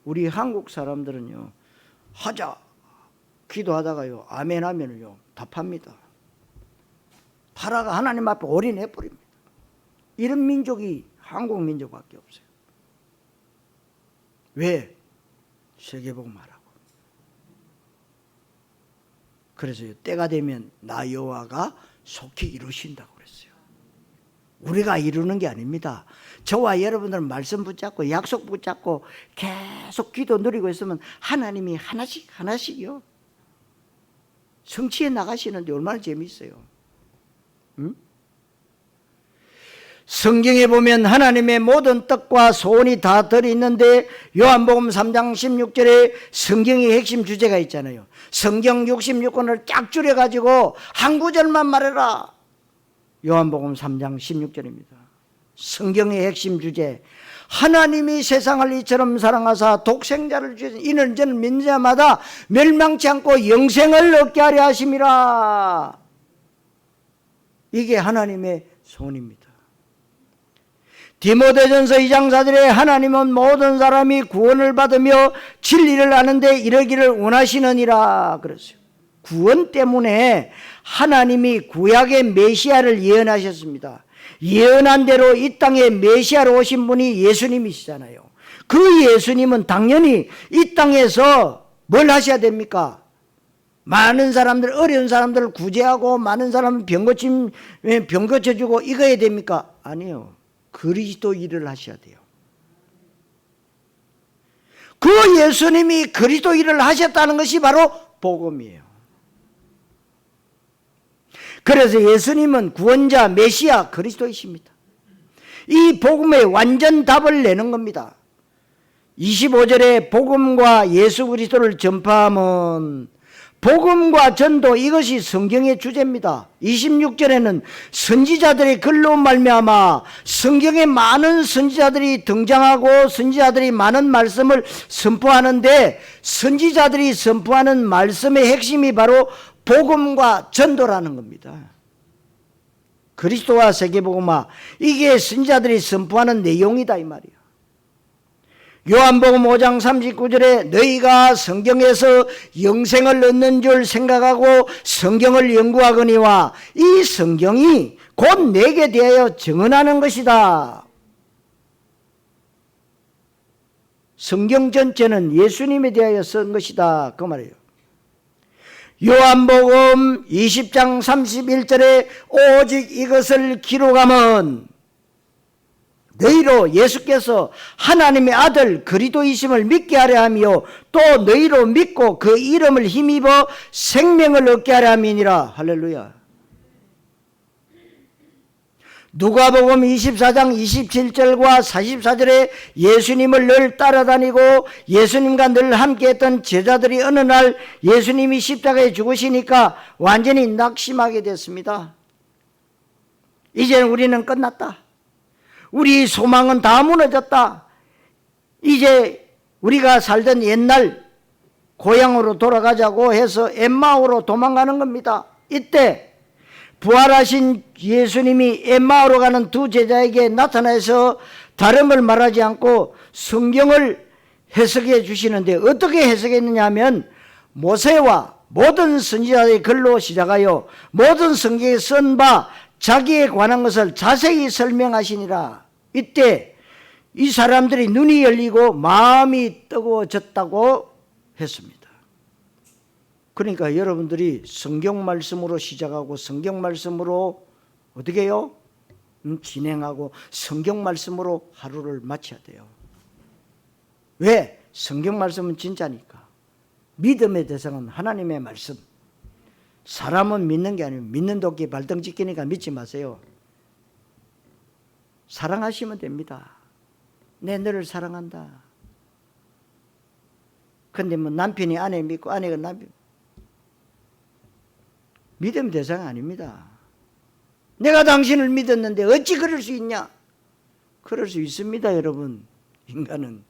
우리 한국 사람들은요, 하자 기도하다가요 아멘 하면요 다 팝니다. 팔아가 하나님 앞에 올인해 버립니다. 이런 민족이 한국 민족밖에 없어요. 왜? 세계복음하라고. 그래서 때가 되면 나 여호와가 속히 이루신다고 그랬어요. 우리가 이루는 게 아닙니다. 저와 여러분들은 말씀 붙잡고 약속 붙잡고 계속 기도 누리고 있으면 하나님이 하나씩요 성취해 나가시는데 얼마나 재미있어요. 응? 성경에 보면 하나님의 모든 뜻과 소원이 다 들어있는데 요한복음 3장 16절에 성경의 핵심 주제가 있잖아요. 성경 66권을 쫙 줄여가지고 한 구절만 말해라. 요한복음 3장 16절입니다. 성경의 핵심 주제, 하나님이 세상을 이처럼 사랑하사 독생자를 주신 이는 저는 믿는 자마다 멸망치 않고 영생을 얻게 하려 하심이라. 이게 하나님의 소원입니다. 디모데전서 2장 4절에 하나님은 모든 사람이 구원을 받으며 진리를 아는데 이르기를 원하시느니라 그랬어요. 구원 때문에 하나님이 구약의 메시아를 예언하셨습니다. 예언한 대로 이 땅에 메시아로 오신 분이 예수님이시잖아요. 그 예수님은 당연히 이 땅에서 뭘 하셔야 됩니까? 많은 사람들, 어려운 사람들을 구제하고 많은 사람 병 고쳐주고 이거 해야 됩니까? 아니요. 그리스도 일을 하셔야 돼요. 그 예수님이 그리스도 일을 하셨다는 것이 바로 복음이에요. 그래서 예수님은 구원자, 메시아, 그리스도이십니다. 이 복음의 완전 답을 내는 겁니다. 25절에 복음과 예수 그리스도를 전파하면 복음과 전도 이것이 성경의 주제입니다. 26절에는 선지자들의 글로 말미암아 성경에 많은 선지자들이 등장하고 선지자들이 많은 말씀을 선포하는데 선지자들이 선포하는 말씀의 핵심이 바로 복음과 전도라는 겁니다. 그리스도와 세계복음화, 이게 선지자들이 선포하는 내용이다 이 말이에요. 요한복음 5장 39절에 너희가 성경에서 영생을 얻는 줄 생각하고 성경을 연구하거니와 이 성경이 곧 내게 대하여 증언하는 것이다. 성경 전체는 예수님에 대하여 쓴 것이다 그 말이에요. 요한복음 20장 31절에 오직 이것을 기록하면 너희로 예수께서 하나님의 아들 그리스도이심을 믿게 하려 하며 또 너희로 믿고 그 이름을 힘입어 생명을 얻게 하려 함이니라. 할렐루야. 누가복음 24장 27절과 44절에 예수님을 늘 따라다니고 예수님과 늘 함께했던 제자들이 어느 날 예수님이 십자가에 죽으시니까 완전히 낙심하게 됐습니다. 이제는 우리는 끝났다. 우리 소망은 다 무너졌다. 이제 우리가 살던 옛날 고향으로 돌아가자고 해서 엠마오로 도망가는 겁니다. 이때 부활하신 예수님이 엠마오로 가는 두 제자에게 나타나서 다름을 말하지 않고 성경을 해석해 주시는데, 어떻게 해석했느냐 하면 모세와 모든 선지자의 글로 시작하여 모든 성경에 쓴 바 자기에 관한 것을 자세히 설명하시니라. 이때 이 사람들이 눈이 열리고 마음이 뜨거워졌다고 했습니다. 그러니까 여러분들이 성경 말씀으로 시작하고 성경 말씀으로 어떻게 해요? 진행하고 성경 말씀으로 하루를 마쳐야 돼요. 왜? 성경 말씀은 진짜니까. 믿음의 대상은 하나님의 말씀. 사람은 믿는 게 아니고 믿는 도끼 발등 찢기니까 믿지 마세요. 사랑하시면 됩니다. 내 너를 사랑한다. 근데 뭐 남편이 아내 믿고 아내가 남편, 믿음의 대상이 아닙니다. 내가 당신을 믿었는데 어찌 그럴 수 있냐? 그럴 수 있습니다, 여러분. 인간은.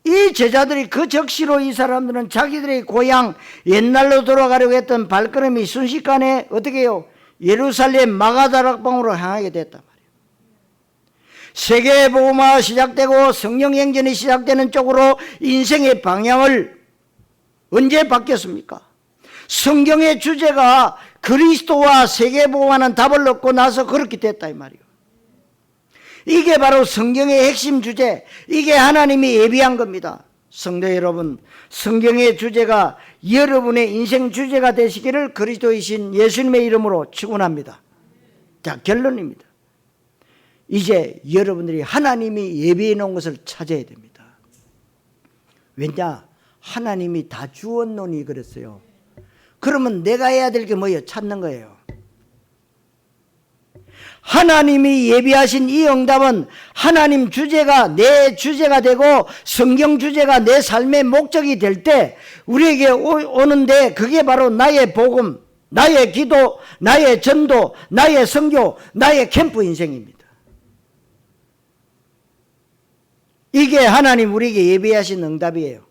이 제자들이 그 적시로 이 사람들은 자기들의 고향 옛날로 돌아가려고 했던 발걸음이 순식간에 어떻게 해요? 예루살렘 마가다락방으로 향하게 됐단 말이에요. 세계의 복음화가 시작되고 성령 행전이 시작되는 쪽으로 인생의 방향을 언제 바뀌었습니까? 성경의 주제가 그리스도와 세계 복음화는 답을 얻고 나서 그렇게 됐다 이 말이에요. 이게 바로 성경의 핵심 주제, 이게 하나님이 예비한 겁니다. 성도 여러분, 성경의 주제가 여러분의 인생 주제가 되시기를 그리스도이신 예수님의 이름으로 축원합니다. 자, 결론입니다. 이제 여러분들이 하나님이 예비해 놓은 것을 찾아야 됩니다. 왜냐? 하나님이 다 주었노니 그랬어요. 그러면 내가 해야 될 게 뭐예요? 찾는 거예요. 하나님이 예비하신 이 응답은 하나님 주제가 내 주제가 되고 성경 주제가 내 삶의 목적이 될 때 우리에게 오는데, 그게 바로 나의 복음, 나의 기도, 나의 전도, 나의 선교, 나의 캠프 인생입니다. 이게 하나님 우리에게 예비하신 응답이에요.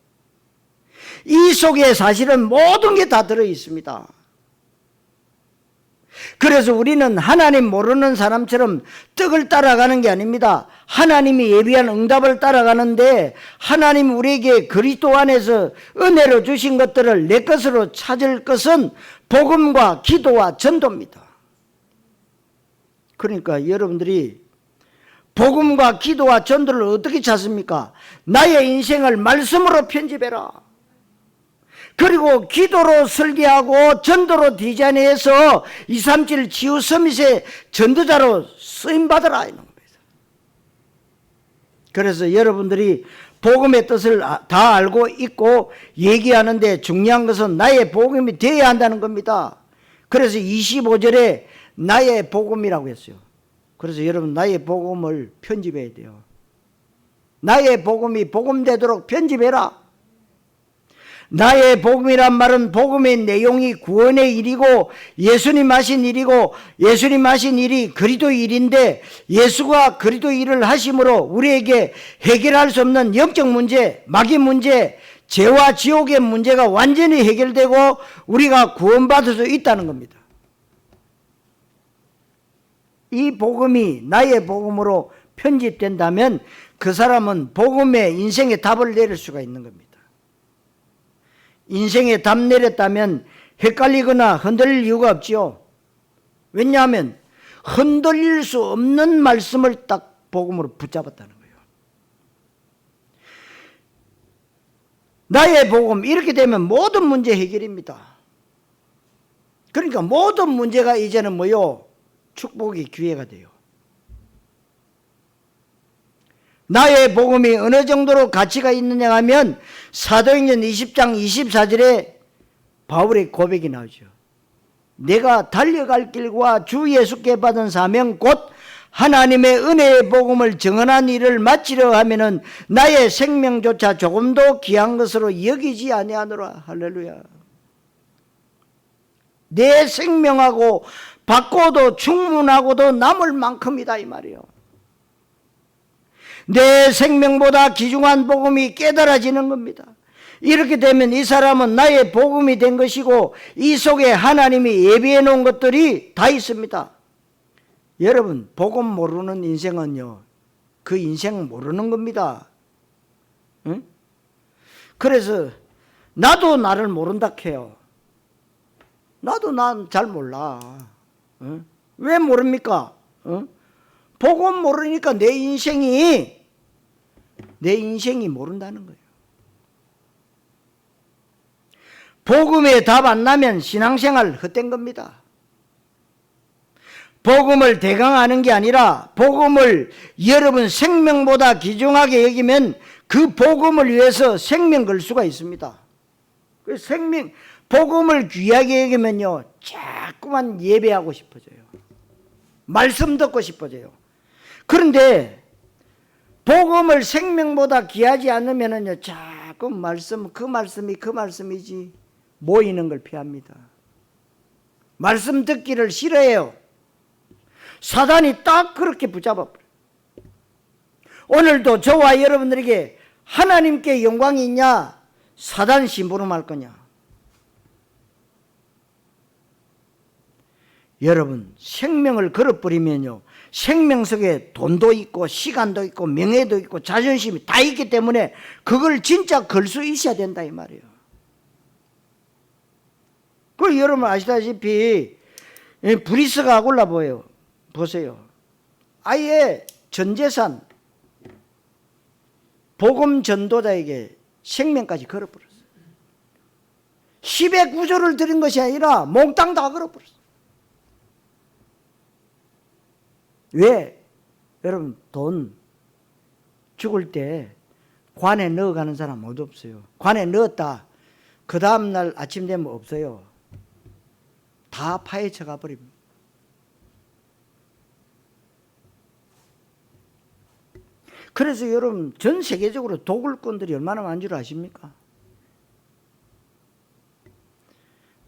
이 속에 사실은 모든 게 다 들어 있습니다. 그래서 우리는 하나님 모르는 사람처럼 떡을 따라가는 게 아닙니다. 하나님이 예비한 응답을 따라가는데, 하나님 우리에게 그리스도 안에서 은혜로 주신 것들을 내 것으로 찾을 것은 복음과 기도와 전도입니다. 그러니까 여러분들이 복음과 기도와 전도를 어떻게 찾습니까? 나의 인생을 말씀으로 편집해라. 그리고 기도로 설계하고 전도로 디자인해서 237 치유 서밋의 전도자로 쓰임받으라 이런 겁니다. 그래서 여러분들이 복음의 뜻을 다 알고 있고 얘기하는데 중요한 것은 나의 복음이 되어야 한다는 겁니다. 그래서 25절에 나의 복음이라고 했어요. 그래서 여러분 나의 복음을 편집해야 돼요. 나의 복음이 복음되도록 편집해라. 나의 복음이란 말은 복음의 내용이 구원의 일이고 예수님 하신 일이고, 예수님 하신 일이 그리스도 일인데, 예수가 그리스도 일을 하심으로 우리에게 해결할 수 없는 영적 문제, 마귀 문제, 죄와 지옥의 문제가 완전히 해결되고 우리가 구원받을 수 있다는 겁니다. 이 복음이 나의 복음으로 편집된다면 그 사람은 복음의 인생의 답을 내릴 수가 있는 겁니다. 인생에 답 내렸다면 헷갈리거나 흔들릴 이유가 없지요. 왜냐하면 흔들릴 수 없는 말씀을 딱 복음으로 붙잡았다는 거예요. 나의 복음, 이렇게 되면 모든 문제 해결입니다. 그러니까 모든 문제가 이제는 뭐요? 축복의 기회가 돼요. 나의 복음이 어느 정도로 가치가 있느냐 하면 사도행전 20장 24절에 바울의 고백이 나오죠. 내가 달려갈 길과 주 예수께 받은 사명 곧 하나님의 은혜의 복음을 증언한 일을 마치려 하면은 나의 생명조차 조금도 귀한 것으로 여기지 아니하노라. 할렐루야. 내 생명하고 받고도 충분하고도 남을 만큼이다 이 말이에요. 내 생명보다 귀중한 복음이 깨달아지는 겁니다. 이렇게 되면 이 사람은 나의 복음이 된 것이고 이 속에 하나님이 예비해 놓은 것들이 다 있습니다. 여러분, 복음 모르는 인생은요, 그 인생 모르는 겁니다. 응? 그래서 나도 나를 모른다 해요. 나도 난 잘 몰라. 응? 왜 모릅니까? 응? 복음 모르니까 내 인생이 모른다는 거예요. 복음에 답 안 나면 신앙생활 헛된 겁니다. 복음을 대강하는 게 아니라 복음을 여러분 생명보다 귀중하게 여기면 그 복음을 위해서 생명 걸 수가 있습니다. 그 복음을 귀하게 여기면요, 자꾸만 예배하고 싶어져요. 말씀 듣고 싶어져요. 그런데 복음을 생명보다 귀하지 않으면은요, 자꾸 그 말씀이지 모이는 걸 피합니다. 말씀 듣기를 싫어해요. 사단이 딱 그렇게 붙잡아버려요. 오늘도 저와 여러분들에게 하나님께 영광이 있냐, 사단 심부름할 거냐. 여러분, 생명을 걸어버리면요, 생명 속에 돈도 있고 시간도 있고 명예도 있고 자존심이 다 있기 때문에 그걸 진짜 걸 수 있어야 된다 이 말이에요. 그 여러분 아시다시피 브리스가 아굴라 보세요. 아예 전 재산 복음 전도자에게 생명까지 걸어버렸어요. 10의 구조를 드린 것이 아니라 몽땅 다 걸어버렸어요. 왜? 여러분, 돈 죽을 때 관에 넣어가는 사람 모두 없어요. 관에 넣었다, 그 다음날 아침 되면 없어요. 다 파헤쳐 가버립니다. 그래서 여러분, 전 세계적으로 도굴꾼들이 얼마나 많은 줄 아십니까?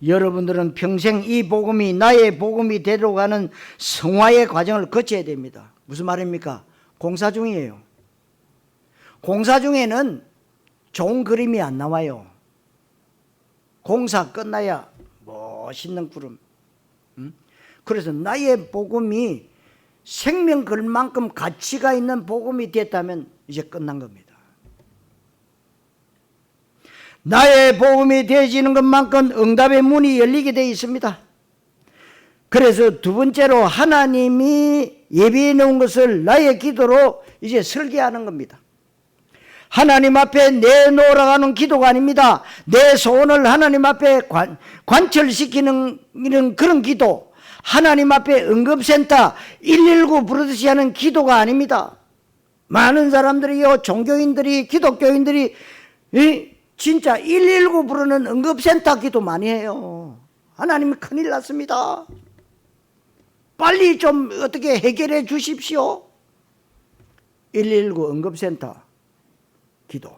여러분들은 평생 이 복음이 나의 복음이 되도록 하는 성화의 과정을 거쳐야 됩니다. 무슨 말입니까? 공사 중이에요. 공사 중에는 좋은 그림이 안 나와요. 공사 끝나야 멋있는 구름. 그래서 나의 복음이 생명 걸 만큼 가치가 있는 복음이 됐다면 이제 끝난 겁니다. 나의 복음이 되어지는 것만큼 응답의 문이 열리게 되어 있습니다. 그래서 두 번째로 하나님이 예비해 놓은 것을 나의 기도로 이제 설계하는 겁니다. 하나님 앞에 내놓으라는 기도가 아닙니다. 내 소원을 하나님 앞에 관철시키는 그런 기도, 하나님 앞에 응급센터 119 부르듯이 하는 기도가 아닙니다. 많은 사람들이요, 종교인들이, 기독교인들이 진짜 119 부르는 응급센터 기도 많이 해요. 하나님 큰일 났습니다. 빨리 좀 어떻게 해결해 주십시오. 119 응급센터 기도.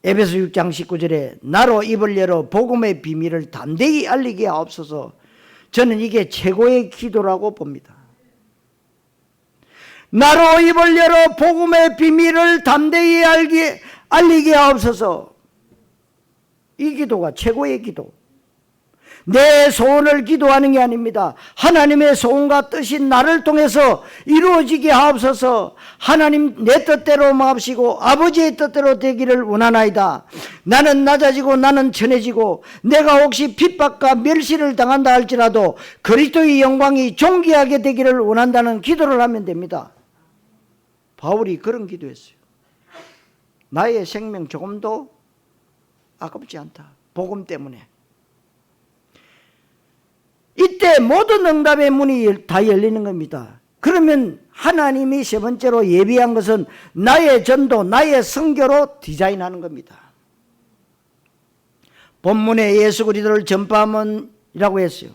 에베소 6장 19절에 나로 입을 열어 복음의 비밀을 담대히 알리게 하옵소서. 저는 이게 최고의 기도라고 봅니다. 나로 입을 열어 복음의 비밀을 담대히 알리게 하옵소서. 이 기도가 최고의 기도. 내 소원을 기도하는 게 아닙니다. 하나님의 소원과 뜻이 나를 통해서 이루어지게 하옵소서. 하나님 내 뜻대로 마옵시고 아버지의 뜻대로 되기를 원하나이다. 나는 낮아지고 나는 천해지고 내가 혹시 핍박과 멸시를 당한다 할지라도 그리스도의 영광이 존귀하게 되기를 원한다는 기도를 하면 됩니다. 바울이 그런 기도했어요. 나의 생명 조금도 아깝지 않다. 복음 때문에. 이때 모든 응답의 문이 다 열리는 겁니다. 그러면 하나님이 세 번째로 예비한 것은 나의 전도, 나의 선교로 디자인하는 겁니다. 본문에 예수 그리스도를 전파하면이라고 했어요.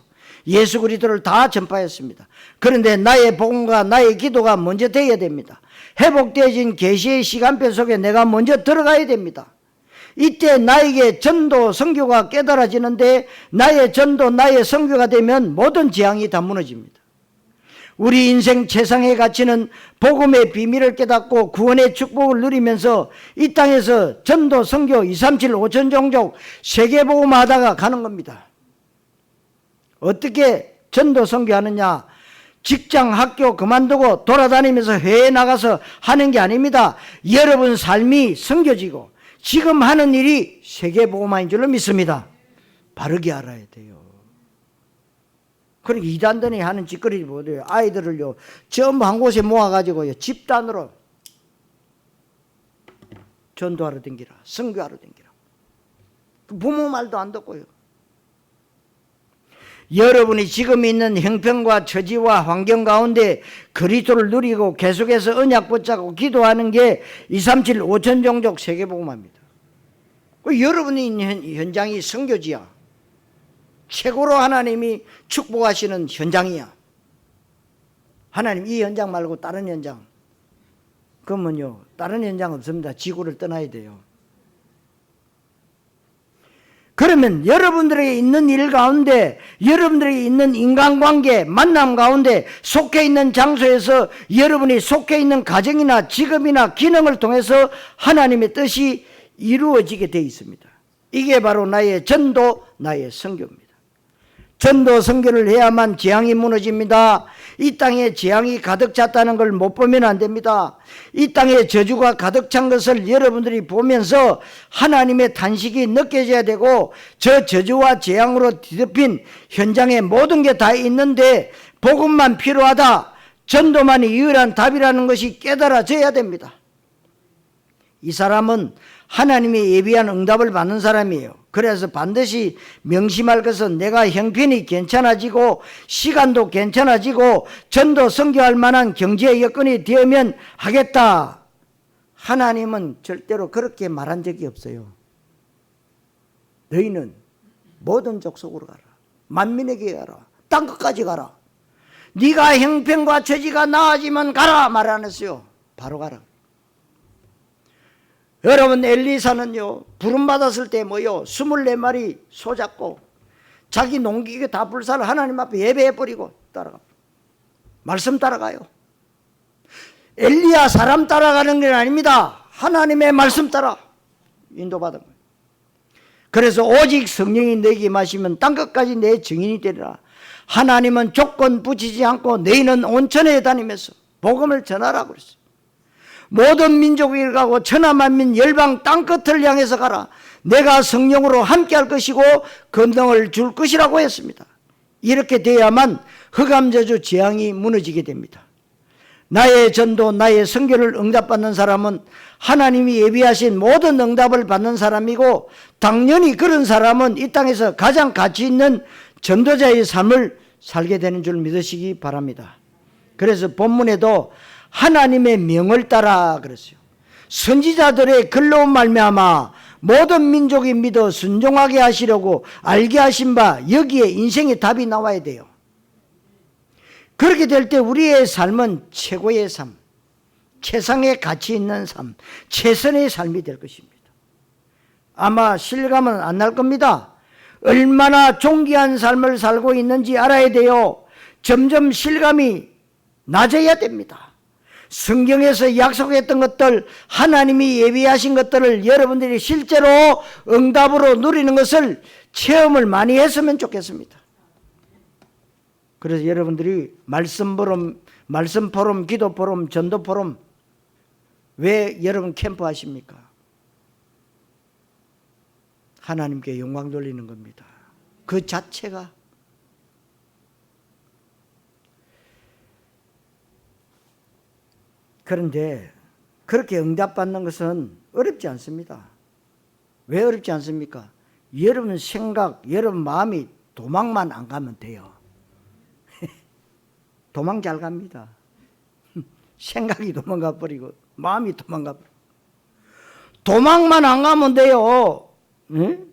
예수 그리스도를 다 전파했습니다. 그런데 나의 복음과 나의 기도가 먼저 되어야 됩니다. 회복되어진 계시의 시간표 속에 내가 먼저 들어가야 됩니다. 이때 나에게 전도 선교가 깨달아지는데 나의 전도 나의 선교가 되면 모든 재앙이 다 무너집니다. 우리 인생 최상의 가치는 복음의 비밀을 깨닫고 구원의 축복을 누리면서 이 땅에서 전도 선교 237 5천 종족 세계복음 하다가 가는 겁니다. 어떻게 전도 선교하느냐? 직장 학교 그만두고 돌아다니면서 해외에 나가서 하는 게 아닙니다. 여러분 삶이 선교지고 지금 하는 일이 세계복음화인 줄로 믿습니다. 바르게 알아야 돼요. 그러니까 이단들이 하는 짓거리 뭐예요? 아이들을요 전부 한 곳에 모아가지고요 집단으로 전도하러 댕기라, 선교하러 댕기라. 부모 말도 안 듣고요. 여러분이 지금 있는 형편과 처지와 환경 가운데 그리스도를 누리고 계속해서 언약 붙잡고 기도하는 게 237 5천 종족 세계복음화입니다. 여러분이 있는 현장이 선교지야. 최고로 하나님이 축복하시는 현장이야. 하나님 이 현장 말고 다른 현장, 그러면요 다른 현장 없습니다. 지구를 떠나야 돼요. 그러면 여러분들에게 있는 일 가운데, 여러분들에게 있는 인간관계 만남 가운데, 속해 있는 장소에서 여러분이 속해 있는 가정이나 직업이나 기능을 통해서 하나님의 뜻이 이루어지게 되어 있습니다. 이게 바로 나의 전도, 나의 선교입니다. 전도 선교를 해야만 재앙이 무너집니다. 이 땅에 재앙이 가득 찼다는 걸 못 보면 안 됩니다. 이 땅에 저주가 가득 찬 것을 여러분들이 보면서 하나님의 탄식이 느껴져야 되고, 저 저주와 재앙으로 뒤덮인 현장에 모든 게 다 있는데 복음만 필요하다, 전도만이 유일한 답이라는 것이 깨달아져야 됩니다. 이 사람은 하나님의 예비한 응답을 받는 사람이에요. 그래서 반드시 명심할 것은 내가 형편이 괜찮아지고 시간도 괜찮아지고 전도 선교할 만한 경제 여건이 되면 하겠다. 하나님은 절대로 그렇게 말한 적이 없어요. 너희는 모든 족속으로 가라. 만민에게 가라. 땅끝까지 가라. 네가 형편과 처지가 나아지면 가라 말 안 했어요. 바로 가라. 여러분 엘리사는요 부름받았을 때 뭐요 24마리 소 잡고 자기 농기계 다 불사를 하나님 앞에 예배해버리고 따라가. 말씀 따라가요. 엘리야 사람 따라가는 게 아닙니다. 하나님의 말씀 따라 인도받은 거예요. 그래서 오직 성령이 내게 임하시면 땅끝까지 내 증인이 되리라. 하나님은 조건 붙이지 않고 너희는 온천에 다니면서 복음을 전하라고 그랬어요. 모든 민족이 가고 천하만민 열방 땅끝을 향해서 가라. 내가 성령으로 함께할 것이고 권능을 줄 것이라고 했습니다. 이렇게 돼야만 흑암저주 재앙이 무너지게 됩니다. 나의 전도 나의 선교를 응답받는 사람은 하나님이 예비하신 모든 응답을 받는 사람이고, 당연히 그런 사람은 이 땅에서 가장 가치 있는 전도자의 삶을 살게 되는 줄 믿으시기 바랍니다. 그래서 본문에도 하나님의 명을 따라 그랬어요. 선지자들의 글로 말미암아 모든 민족이 믿어 순종하게 하시려고 알게 하신 바 여기에 인생의 답이 나와야 돼요. 그렇게 될 때 우리의 삶은 최고의 삶, 최상의 가치 있는 삶, 최선의 삶이 될 것입니다. 아마 실감은 안 날 겁니다. 얼마나 존귀한 삶을 살고 있는지 알아야 돼요. 점점 실감이 낮아야 됩니다. 성경에서 약속했던 것들, 하나님이 예비하신 것들을 여러분들이 실제로 응답으로 누리는 것을 체험을 많이 했으면 좋겠습니다. 그래서 여러분들이 말씀 포럼, 기도 포럼, 전도 포럼 왜 여러분 캠프 하십니까? 하나님께 영광 돌리는 겁니다. 그 자체가. 그런데 그렇게 응답받는 것은 어렵지 않습니다. 왜 어렵지 않습니까? 여러분 생각, 여러분 마음이 도망만 안 가면 돼요. 도망 잘 갑니다. 생각이 도망가 버리고 마음이 도망가 버리고 도망만 안 가면 돼요. 응?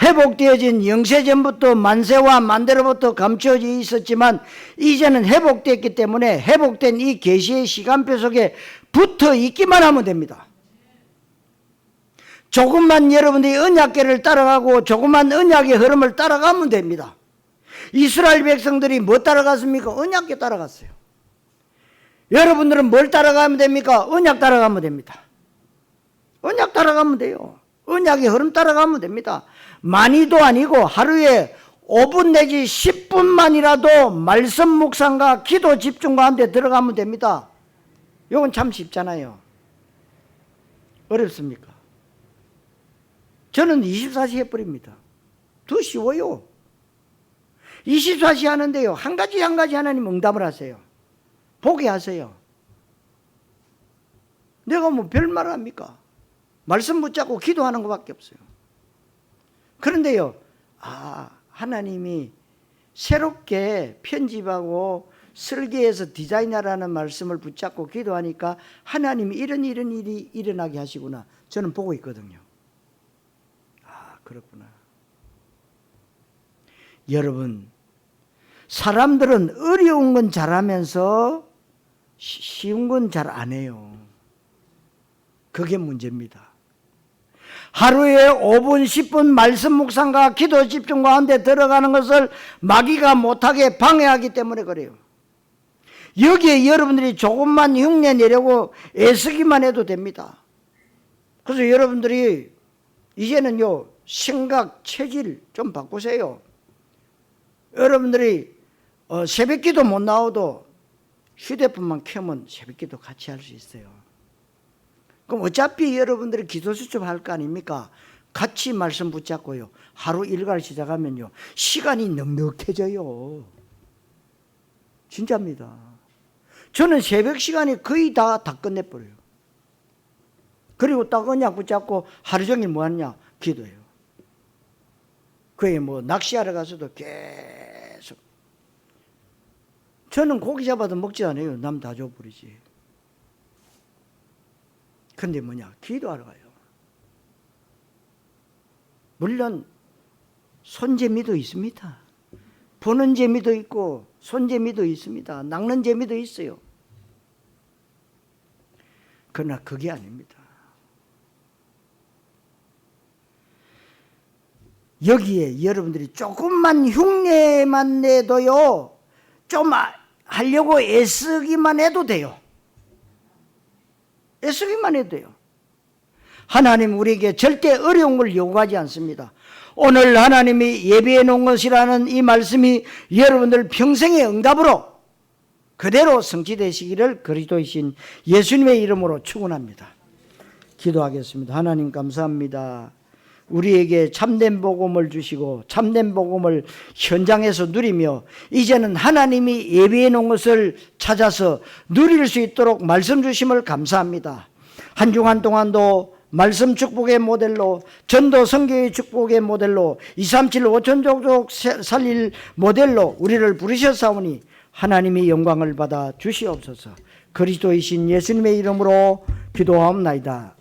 회복되어진 영세전부터 만세와 만대로부터 감추어져 있었지만 이제는 회복됐기 때문에 회복된 이 계시의 시간표 속에 붙어 있기만 하면 됩니다. 조금만 여러분들이 언약궤를 따라가고 조금만 언약의 흐름을 따라가면 됩니다. 이스라엘 백성들이 뭐 따라갔습니까? 언약궤 따라갔어요. 여러분들은 뭘 따라가면 됩니까? 언약 따라가면 됩니다. 언약 따라가면 돼요. 언약의 흐름 따라가면 됩니다. 많이도 아니고 하루에 5분 내지 10분만이라도 말씀 묵상과 기도 집중 가운데 들어가면 됩니다. 이건 참 쉽잖아요. 어렵습니까? 저는 24시 해버립니다. 더 쉬워요. 24시 하는데요, 한 가지 한 가지 하나님 응답을 하세요. 보게 하세요. 내가 뭐 별말 합니까? 말씀 붙잡고 기도하는 것밖에 없어요. 그런데요, 하나님이 새롭게 편집하고 설계해서 디자인하라는 말씀을 붙잡고 기도하니까 하나님이 이런 일이 일어나게 하시구나. 저는 보고 있거든요. 그렇구나. 여러분, 사람들은 어려운 건 잘하면서 쉬운 건 잘 안 해요. 그게 문제입니다. 하루에 5분, 10분 말씀 묵상과 기도 집중 가운데 들어가는 것을 마귀가 못하게 방해하기 때문에 그래요. 여기에 여러분들이 조금만 흉내 내려고 애쓰기만 해도 됩니다. 그래서 여러분들이 이제는요, 생각, 체질 좀 바꾸세요. 여러분들이 새벽기도 못 나와도 휴대폰만 켜면 새벽기도 같이 할 수 있어요. 그럼 어차피 여러분들이 기도 수첩할 거 아닙니까? 같이 말씀 붙잡고요, 하루 일과를 시작하면요, 시간이 넉넉해져요. 진짜입니다. 저는 새벽 시간이 거의 다 끝내버려요. 그리고 딱 언약 붙잡고 하루 종일 뭐 하느냐? 기도해요. 그게 뭐 낚시하러 가서도 계속. 저는 고기 잡아도 먹지 않아요. 남 다 줘버리지. 근데 뭐냐? 기도하러 가요. 물론 손재미도 있습니다. 보는 재미도 있고 손재미도 있습니다. 낚는 재미도 있어요. 그러나 그게 아닙니다. 여기에 여러분들이 조금만 흉내만 내도요, 좀 하려고 애쓰기만 해도 돼요. 애쓰기만 해도 돼요. 하나님 우리에게 절대 어려운 걸 요구하지 않습니다. 오늘 하나님이 예비해 놓은 것이라는 이 말씀이 여러분들 평생의 응답으로 그대로 성취되시기를 그리스도이신 예수님의 이름으로 축원합니다. 기도하겠습니다. 하나님 감사합니다. 우리에게 참된 복음을 주시고 참된 복음을 현장에서 누리며 이제는 하나님이 예비해 놓은 것을 찾아서 누릴 수 있도록 말씀 주심을 감사합니다. 한 주간 동안도 말씀 축복의 모델로, 전도 선교의 축복의 모델로, 237 5천족족 살릴 모델로 우리를 부르셨사오니 하나님의 영광을 받아 주시옵소서. 그리스도이신 예수님의 이름으로 기도하옵나이다.